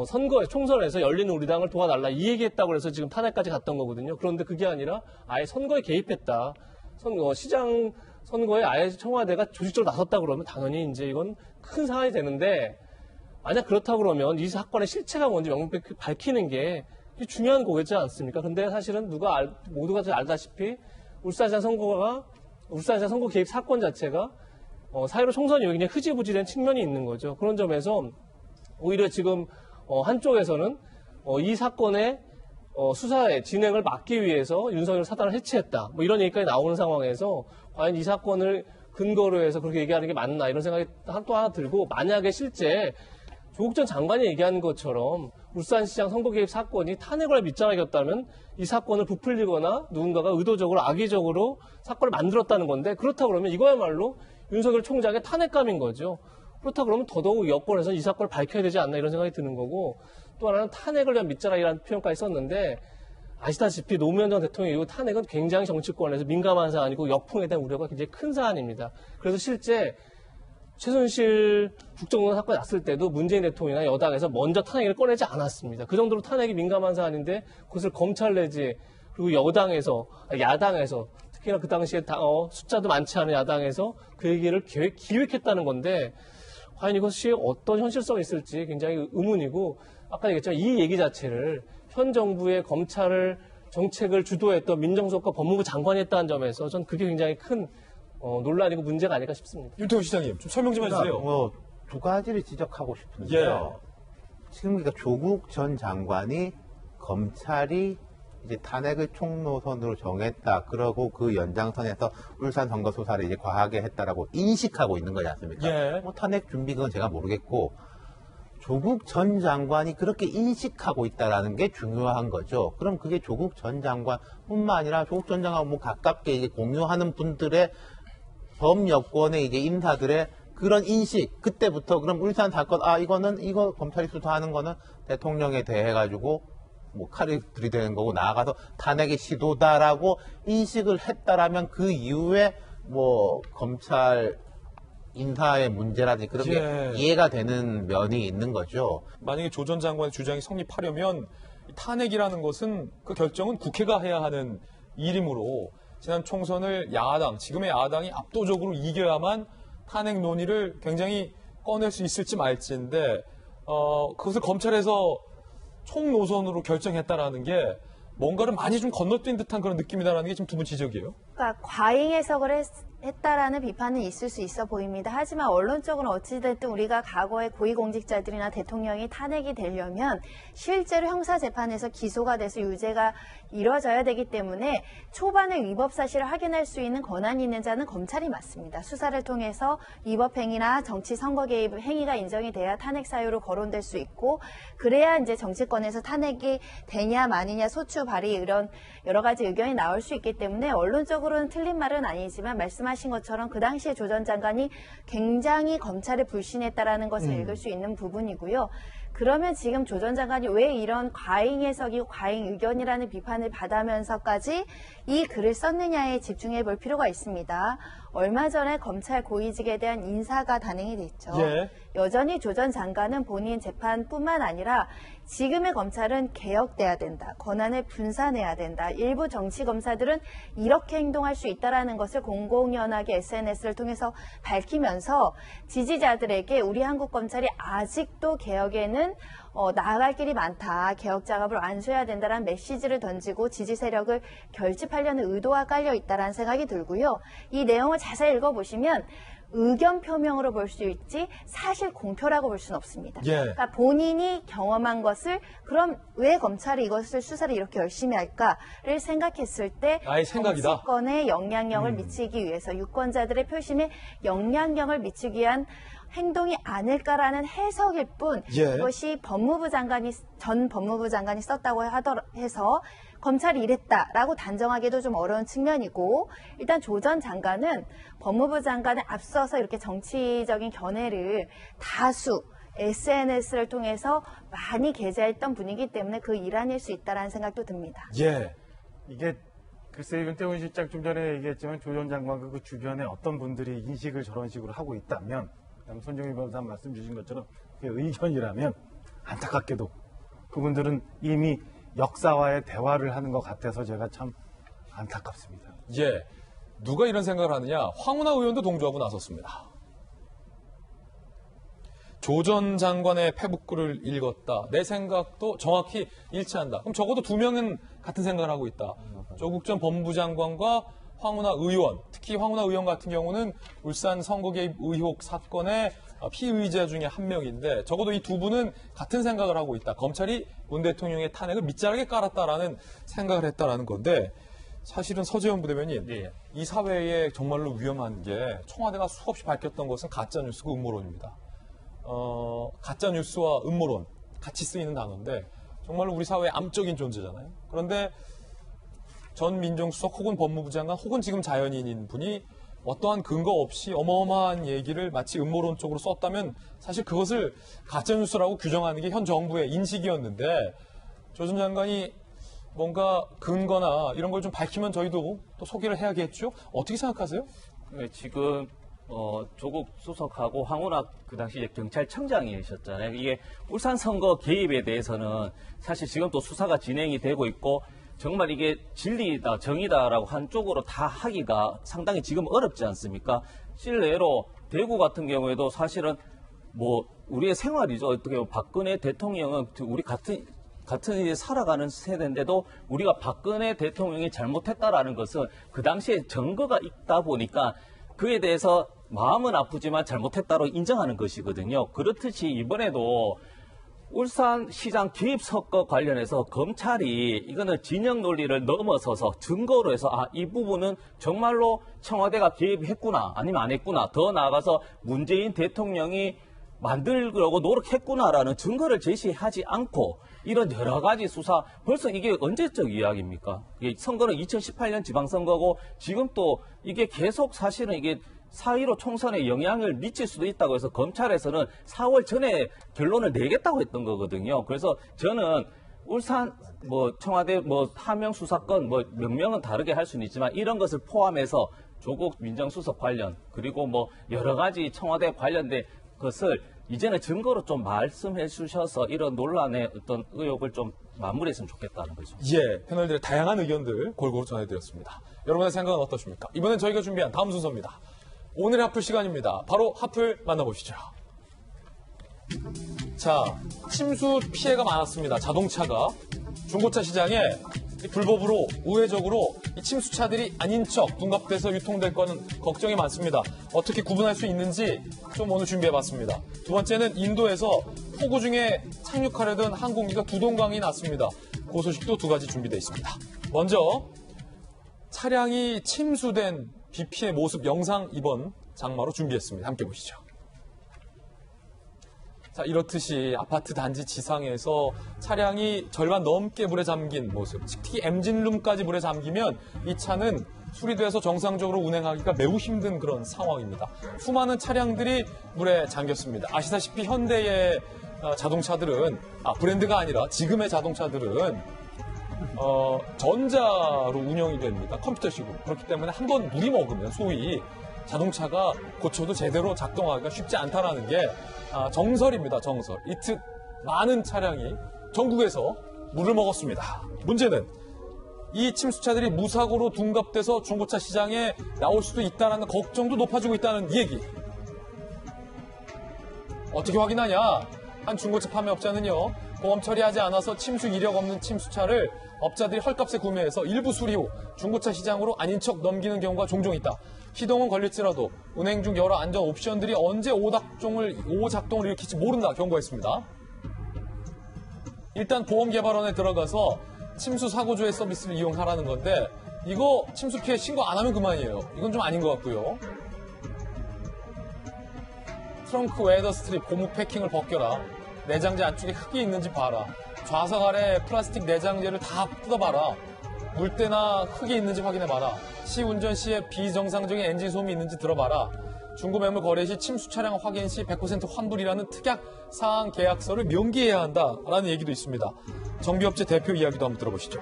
C: 선거에 총선에서 열리는 우리 당을 도와달라 이 얘기했다고 해서 지금 탄핵까지 갔던 거거든요. 그런데 그게 아니라 아예 선거에 개입했다. 시장 선거에 아예 청와대가 조직적으로 나섰다 그러면 당연히 이제 이건 큰 상황이 되는데 만약 그렇다 그러면 이 사건의 실체가 뭔지 명백히 밝히는 게 중요한 거겠지 않습니까? 근데 사실은 모두가 잘 알다시피 울산시장 선거 개입 사건 자체가 4.15 총선 이후에 그냥 흐지부지된 측면이 있는 거죠. 그런 점에서 오히려 지금 한쪽에서는 이 사건의 수사의 진행을 막기 위해서 윤석열 사단을 해체했다. 뭐 이런 얘기까지 나오는 상황에서 과연 이 사건을 근거로 해서 그렇게 얘기하는 게 맞나 이런 생각이 또 하나 들고 만약에 실제 조국 전 장관이 얘기한 것처럼 울산시장 선거 개입 사건이 탄핵을 밑자락이었다면 이 사건을 부풀리거나 누군가가 의도적으로 악의적으로 사건을 만들었다는 건데, 그렇다 그러면 이거야말로 윤석열 총장의 탄핵감인 거죠. 그렇다 그러면 더더욱 여권에서 이 사건을 밝혀야 되지 않나 이런 생각이 드는 거고, 또 하나는 탄핵을 위한 밑자락이라는 표현까지 썼는데, 아시다시피 노무현 전 대통령 이후 탄핵은 굉장히 정치권에서 민감한 사안이고 역풍에 대한 우려가 굉장히 큰 사안입니다. 그래서 실제 최순실 국정농단 사건이 났을 때도 문재인 대통령이나 여당에서 먼저 탄핵을 꺼내지 않았습니다. 그 정도로 탄핵이 민감한 사안인데 그것을 검찰 내지 그리고 야당에서 특히나 그 당시에 숫자도 많지 않은 야당에서 그 얘기를 기획했다는 건데, 과연 이것이 어떤 현실성이 있을지 굉장히 의문이고, 아까 얘기했지만 이 얘기 자체를 현 정부의 검찰을 정책을 주도했던 민정수석과 법무부 장관이 했다는 점에서 전 그게 굉장히 큰 논란이고 문제가 아닐까 싶습니다.
A: 윤태호 시장님, 좀 설명 좀 해주세요.
D: 두 가지를 지적하고 싶은데요. 지금 그러니까 조국 전 장관이 검찰이 이제 탄핵을 총노선으로 정했다. 그러고 그 연장선에서 울산 선거 수사를 이제 과하게 했다라고 인식하고 있는 거지 않습니까? 뭐 탄핵 준비 그건 제가 모르겠고, 조국 전 장관이 그렇게 인식하고 있다라는 게 중요한 거죠. 그럼 그게 조국 전 장관뿐만 아니라 조국 전 장관 뭐 가깝게 이제 공유하는 분들의 범여권의 이제 인사들의 그런 인식, 그때부터 그럼 울산 사건, 이거 검찰이 수사하는 거는 대통령에 대해 가지고 뭐 칼을 들이대는 거고 나아가서 탄핵의 시도다라고 인식을 했다라면 그 이후에 뭐 검찰 인사의 문제라든지 그런 게 이해가 되는 면이 있는 거죠.
A: 만약에 조 전 장관의 주장이 성립하려면 탄핵이라는 것은 그 결정은 국회가 해야 하는 일이므로 지난 총선을 지금의 야당이 압도적으로 이겨야만 탄핵 논의를 굉장히 꺼낼 수 있을지 말지인데, 그것을 검찰에서 총노선으로 결정했다라는 게 뭔가를 많이 좀 건너뛴 듯한 그런 느낌이다라는 게 지금 두 분 지적이에요.
K: 그러니까 과잉 해석을 했다라는 비판은 있을 수 있어 보입니다. 하지만 언론적으로 어찌됐든 우리가 과거의 고위공직자들이나 대통령이 탄핵이 되려면 실제로 형사재판에서 기소가 돼서 유죄가 이루어져야 되기 때문에 초반에 위법 사실을 확인할 수 있는 권한이 있는 자는 검찰이 맞습니다. 수사를 통해서 위법 행위나 정치 선거 개입 행위가 인정이 돼야 탄핵 사유로 거론될 수 있고, 그래야 이제 정치권에서 탄핵이 되냐 마느냐 소추 발의 이런 여러 가지 의견이 나올 수 있기 때문에 언론적으로는 틀린 말은 아니지만 말씀하신 것처럼 그 당시에 조 전 장관이 굉장히 검찰에 불신했다라는 것을 읽을 수 있는 부분이고요. 그러면 지금 조 전 장관이 왜 이런 과잉 해석이고 과잉 의견이라는 비판을 받으면서까지 이 글을 썼느냐에 집중해 볼 필요가 있습니다. 얼마 전에 검찰 고위직에 대한 인사가 단행이 됐죠. 여전히 조 전 장관은 본인 재판뿐만 아니라 지금의 검찰은 개혁돼야 된다. 권한을 분산해야 된다. 일부 정치 검사들은 이렇게 행동할 수 있다는 것을 공공연하게 SNS를 통해서 밝히면서 지지자들에게 우리 한국 검찰이 아직도 개혁에는 나아갈 길이 많다. 개혁 작업을 완수해야 된다는 메시지를 던지고 지지 세력을 결집하려는 의도가 깔려 있다는 생각이 들고요. 이 내용을 자세히 읽어보시면 의견 표명으로 볼 수 있지 사실 공표라고 볼 수는 없습니다. 그러니까 본인이 경험한 것을 그럼 왜 검찰이 이것을 수사를 이렇게 열심히 할까를 생각했을 때 정치권에 영향력을 미치기 위해서 유권자들의 표심에 영향력을 미치기 위한 행동이 아닐까라는 해석일 뿐 이것이 전 법무부 장관이 썼다고 해서 검찰이 이랬다라고 단정하기도 좀 어려운 측면이고, 일단 조 전 장관은 법무부 장관에 앞서서 이렇게 정치적인 견해를 다수 SNS를 통해서 많이 게재했던 분이기 때문에 그 일환일 수 있다는 생각도 듭니다.
J: 이게 글쎄 윤태훈 실장 좀 전에 얘기했지만 조 전 장관과 그 주변에 어떤 분들이 인식을 저런 식으로 하고 있다면, 손정희 변호사 말씀 주신 것처럼 그게 의견이라면 안타깝게도 그분들은 이미 역사와의 대화를 하는 것 같아서 제가 참 안타깝습니다.
A: 누가 이런 생각을 하느냐? 황운하 의원도 동조하고 나섰습니다. 조 전 장관의 페북글을 읽었다. 내 생각도 정확히 일치한다. 그럼 적어도 두 명은 같은 생각을 하고 있다. 조국 전 법무부 장관과 황운하 의원, 특히 황운하 의원 같은 경우는 울산 선거 개입 의혹 사건의 피의자 중에 한 명인데 적어도 이 두 분은 같은 생각을 하고 있다. 검찰이 문 대통령의 탄핵을 밑자락에 깔았다라는 생각을 했다라는 건데, 사실은 서재원 부대변인, 이 사회에 정말로 위험한 게 청와대가 수없이 밝혔던 것은 가짜뉴스고 음모론입니다. 가짜 뉴스와 음모론 같이 쓰이는 단어인데 정말로 우리 사회의 암적인 존재잖아요. 그런데 전 민정수석 혹은 법무부 장관 혹은 지금 자연인인 분이 어떠한 근거 없이 어마어마한 얘기를 마치 음모론 쪽으로 썼다면 사실 그것을 가짜뉴스라고 규정하는 게 현 정부의 인식이었는데 조 전 장관이 뭔가 근거나 이런 걸 좀 밝히면 저희도 또 소개를 해야겠죠? 어떻게 생각하세요?
I: 네, 지금 조국 수석하고 황운하 그 당시 경찰청장이셨잖아요. 이게 울산 선거 개입에 대해서는 사실 지금 또 수사가 진행이 되고 있고 정말 이게 진리다 정의다라고 한쪽으로 다 하기가 상당히 지금 어렵지 않습니까? 실례로 대구 같은 경우에도 사실은 뭐 우리의 생활이죠. 어떻게 보면 박근혜 대통령은 우리 같은 이제 살아가는 세대인데도 우리가 박근혜 대통령이 잘못했다라는 것은 그 당시에 증거가 있다 보니까 그에 대해서 마음은 아프지만 잘못했다로 인정하는 것이거든요. 그렇듯이 이번에도 울산시장 개입 사건 관련해서 검찰이 이거는 진영 논리를 넘어서서 증거로 해서 이 부분은 정말로 청와대가 개입했구나 아니면 안 했구나 더 나아가서 문재인 대통령이 만들려고 노력했구나라는 증거를 제시하지 않고 이런 여러 가지 수사 벌써 이게 언제적 이야기입니까? 선거는 2018년 지방선거고 지금 또 이게 계속 사실은 이게 4.15 총선에 영향을 미칠 수도 있다고 해서 검찰에서는 4월 전에 결론을 내겠다고 했던 거거든요. 그래서 저는 울산 청와대 하명 수사권 명명은 다르게 할 수는 있지만 이런 것을 포함해서 조국 민정수석 관련 그리고 여러 가지 청와대 관련된 것을 이제는 증거로 좀 말씀해 주셔서 이런 논란의 어떤 의혹을 좀 마무리했으면 좋겠다는 거죠.
A: 예, 패널들의 다양한 의견들 골고루 전해드렸습니다. 여러분의 생각은 어떠십니까? 이번엔 저희가 준비한 다음 순서입니다. 오늘의 하플 시간입니다. 바로 하플 만나보시죠. 자, 침수 피해가 많았습니다. 자동차가 중고차 시장에 불법으로 우회적으로 이 침수차들이 아닌 척 둔갑돼서 유통될 거는 걱정이 많습니다. 어떻게 구분할 수 있는지 좀 오늘 준비해봤습니다. 두 번째는 인도에서 폭우 중에 착륙하려던 항공기가 두동강이 났습니다. 그 소식도 두 가지 준비되어 있습니다. 먼저 차량이 침수된 비 피해 모습 영상 이번 장마로 준비했습니다. 함께 보시죠. 자, 이렇듯이 아파트 단지 지상에서 차량이 절반 넘게 물에 잠긴 모습, 특히 엔진룸까지 물에 잠기면 이 차는 수리돼서 정상적으로 운행하기가 매우 힘든 그런 상황입니다. 수많은 차량들이 물에 잠겼습니다. 아시다시피 현대의 자동차들은 브랜드가 아니라 지금의 자동차들은 전자로 운영이 됩니다. 컴퓨터식으로. 그렇기 때문에 한번 물이 먹으면 소위 자동차가 고쳐도 제대로 작동하기가 쉽지 않다는 게 정설입니다. 정설. 이틀 많은 차량이 전국에서 물을 먹었습니다. 문제는 이 침수차들이 무사고로 둔갑돼서 중고차 시장에 나올 수도 있다는 걱정도 높아지고 있다는 얘기. 어떻게 확인하냐? 한 중고차 판매업자는요. 보험 처리하지 않아서 침수 이력 없는 침수차를 업자들이 헐값에 구매해서 일부 수리 후 중고차 시장으로 아닌 척 넘기는 경우가 종종 있다. 시동은 걸릴지라도 운행 중 여러 안전 옵션들이 언제 오작동을 일으킬지 모른다 경고했습니다. 일단 보험개발원에 들어가서 침수 사고조회 서비스를 이용하라는 건데 이거 침수 피해 신고 안 하면 그만이에요. 이건 좀 아닌 것 같고요. 트렁크 웨더 스트립 고무 패킹을 벗겨라. 내장재 안쪽에 흙이 있는지 봐라. 좌석 아래 플라스틱 내장재를 다 뜯어봐라. 물때나 흙이 있는지 확인해봐라. 시운전 시에 비정상적인 엔진 소음이 있는지 들어봐라. 중고매물 거래 시 침수 차량 확인 시 100% 환불이라는 특약 사항 계약서를 명기해야 한다라는 얘기도 있습니다. 정비업체 대표 이야기도 한번 들어보시죠.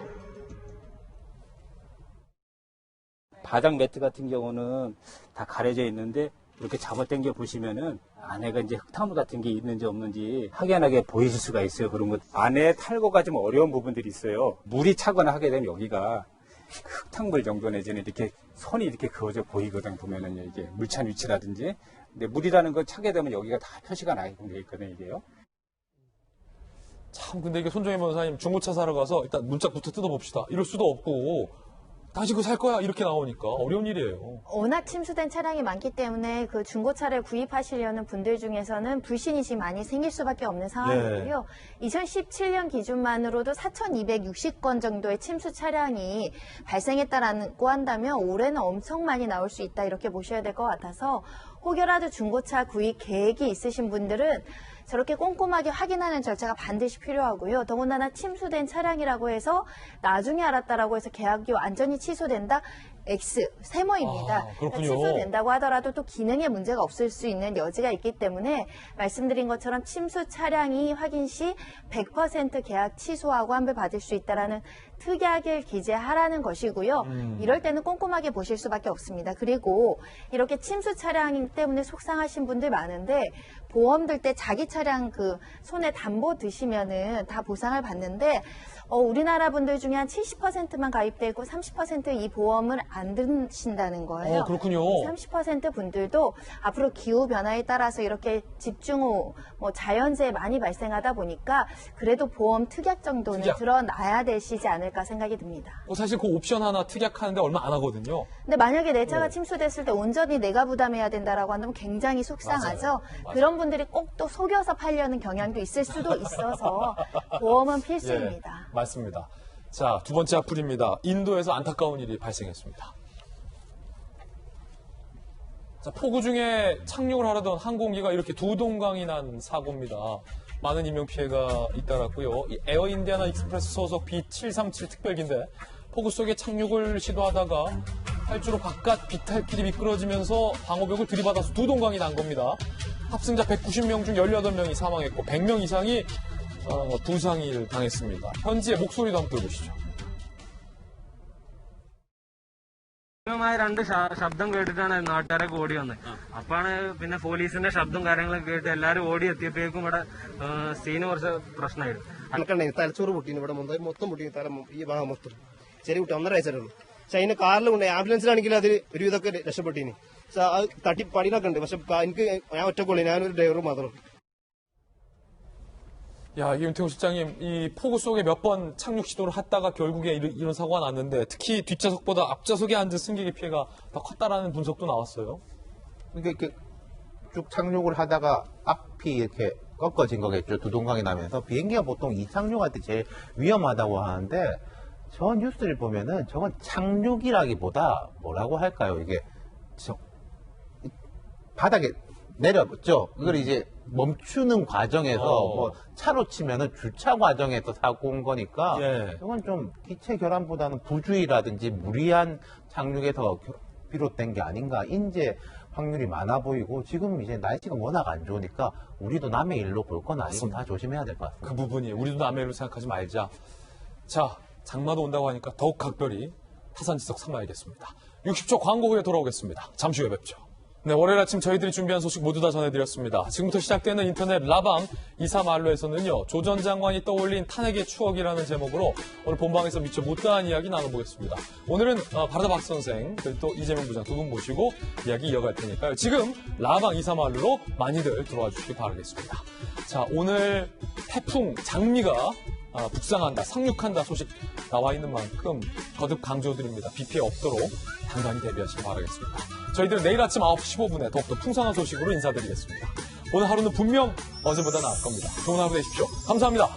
S: 바닥 매트 같은 경우는 다 가려져 있는데 이렇게 잡아당겨 보시면은 안에가 이제 흙탕물 같은 게 있는지 없는지 확연하게 보이실 수가 있어요. 그런 것 안에 탈거가 좀 어려운 부분들이 있어요. 물이 차거나 하게 되면 여기가 흙탕물 정도 내지는 이렇게 선이 이렇게 그어져 보이거든. 보면은 이게 물찬 위치라든지. 근데 물이라는 건 차게 되면 여기가 다 표시가 나게끔 되어 있거든요. 이게요.
A: 참 근데 이게 손정혜 변호사님 중고차 사러 가서 일단 문짝부터 뜯어봅시다. 이럴 수도 없고 당신 그거 살 거야 이렇게 나오니까 어려운 일이에요.
K: 워낙 침수된 차량이 많기 때문에 그 중고차를 구입하시려는 분들 중에서는 불신이 많이 생길 수밖에 없는 상황이고요. 2017년 기준만으로도 4,260건 정도의 침수 차량이 발생했다라고 한다면 올해는 엄청 많이 나올 수 있다 이렇게 보셔야 될 것 같아서 혹여라도 중고차 구입 계획이 있으신 분들은 저렇게 꼼꼼하게 확인하는 절차가 반드시 필요하고요. 더군다나 침수된 차량이라고 해서 나중에 알았다라고 해서 계약이 완전히 취소된다? X, 세모입니다.
A: 그렇군요.
K: 취소된다고 하더라도 또 기능에 문제가 없을 수 있는 여지가 있기 때문에 말씀드린 것처럼 침수 차량이 확인 시 100% 계약 취소하고 환불받을 수 있다라는 특약을 기재하라는 것이고요. 이럴 때는 꼼꼼하게 보실 수밖에 없습니다. 그리고 이렇게 침수 차량 때문에 속상하신 분들 많은데 보험 들 때 자기 차량 그 손에 담보 드시면은 다 보상을 받는데 우리나라 분들 중에 한 70%만 가입되고 30% 이 보험을 안 드신다는 거예요.
A: 그렇군요.
K: 30% 분들도 앞으로 기후 변화에 따라서 이렇게 집중호, 자연재해 많이 발생하다 보니까 그래도 보험 특약 정도는 들어놔야 되시지 않을까 생각이 듭니다.
A: 사실 그 옵션 하나 특약하는데 얼마 안 하거든요.
K: 근데 만약에 내 차가 침수됐을 때 온전히 내가 부담해야 된다라고 한다면 굉장히 속상하죠.
A: 맞아요.
K: 그런 분들이 꼭 또 속여서 팔려는 경향도 있을 수도 있어서 보험은 필수입니다.
A: 맞습니다. 자, 두 번째 악플입니다. 인도에서 안타까운 일이 발생했습니다. 자, 폭우 중에 착륙을 하려던 항공기가 이렇게 두 동강이 난 사고입니다. 많은 인명피해가 잇따랐고요. 이 에어 인디아나 익스프레스 소속 B737 특별기인데 폭우 속에 착륙을 시도하다가 활주로 바깥 비탈길이 미끄러지면서 방호벽을 들이받아서 두 동강이 난 겁니다. 탑승자 190명 중 18명이 사망했고 100명 이상이 부상을 당했습니다. 현지의 목소리도 한번 들어보시죠.
T: രണ്ട് ശബ്ദം കേട്ടിട്ടാണ് നാട്ടുകാരൊക്കെ ഓടി വന്നത്. അപ്പാണ് പിന്നെ പോലീസിന്റെ ശബ്ദവും കാര്യങ്ങളൊക്കെ കേട്ട് എല്ലാവരും ഓടി എത്തിയപ്പോഴേക്കും ഇവിടെ സീന് കുറച്ച് പ്രശ്നമായിരുന്നു.
U: അനക്കണ്ടേ തലച്ചോറ് പൊട്ടീന് ഇവിടെ മൊത്തം പൊട്ടി തല ഈ ഭാഗം മൊത്തം ചെറിയ കുട്ടി 1.5 വയസ്സായിരുന്നു. പക്ഷെ അതിന് കാറിൽ കൊണ്ട് ആംബുലൻസിലാണെങ്കിൽ അത് ഒരുവിധമൊക്കെ രക്ഷപ്പെട്ടീന്. അത് തട്ടി പടിയിലൊക്കെ ഉണ്ട്. പക്ഷെ എനിക്ക് ഞാൻ ഒറ്റക്കൊള്ളി, ഞാനൊരു ഡ്രൈവർ മാത്രം.
A: 야, 윤태호 실장님, 이 폭우 속에 몇 번 착륙 시도를 했다가 결국에 이런 사고가 났는데 특히 뒷좌석보다 앞좌석에 앉은 승객의 피해가 더 컸다라는 분석도 나왔어요.
D: 이게 쭉 착륙을 하다가 앞이 이렇게 꺾어진 거겠죠. 두 동강이 나면서. 비행기가 보통 이 착륙할 때 제일 위험하다고 하는데 저 뉴스를 보면은 저건 착륙이라기보다 뭐라고 할까요? 이게 바닥에 내렸죠. 그걸 이제 멈추는 과정에서 뭐 차로 치면은 주차 과정에서 사고 온 거니까 이건 좀 기체 결함보다는 부주의라든지 무리한 착륙에서 비롯된 게 아닌가. 인재 확률이 많아 보이고 지금 이제 날씨가 워낙 안 좋으니까 우리도 남의 일로 볼 건 아니고 다 조심해야 될 것 같습니다.
A: 그 부분이 우리도 남의 일로 생각하지 말자. 자, 장마도 온다고 하니까 더욱 각별히 타산지석 삼아야겠습니다. 60초 광고 후에 돌아오겠습니다. 잠시 후에 뵙죠. 네, 월요일 아침 저희들이 준비한 소식 모두 다 전해드렸습니다. 지금부터 시작되는 인터넷 라방 2~3알로에서는요. 조 전 장관이 떠올린 탄핵의 추억이라는 제목으로 오늘 본방에서 미처 못다한 이야기 나눠보겠습니다. 오늘은 바르다 박 선생 그리고 또 이재명 부장 두 분 모시고 이야기 이어갈 테니까요. 지금 라방 2~3알로로 많이들 들어와 주시기 바라겠습니다. 자, 오늘 태풍 장미가 북상한다, 상륙한다 소식 나와 있는 만큼 거듭 강조드립니다. 비 피해 없도록 단단히 대비하시기 바라겠습니다. 저희들은 내일 아침 9시 15분에 더욱더 풍성한 소식으로 인사드리겠습니다. 오늘 하루는 분명 어제보다 나을 겁니다. 좋은 하루 되십시오. 감사합니다.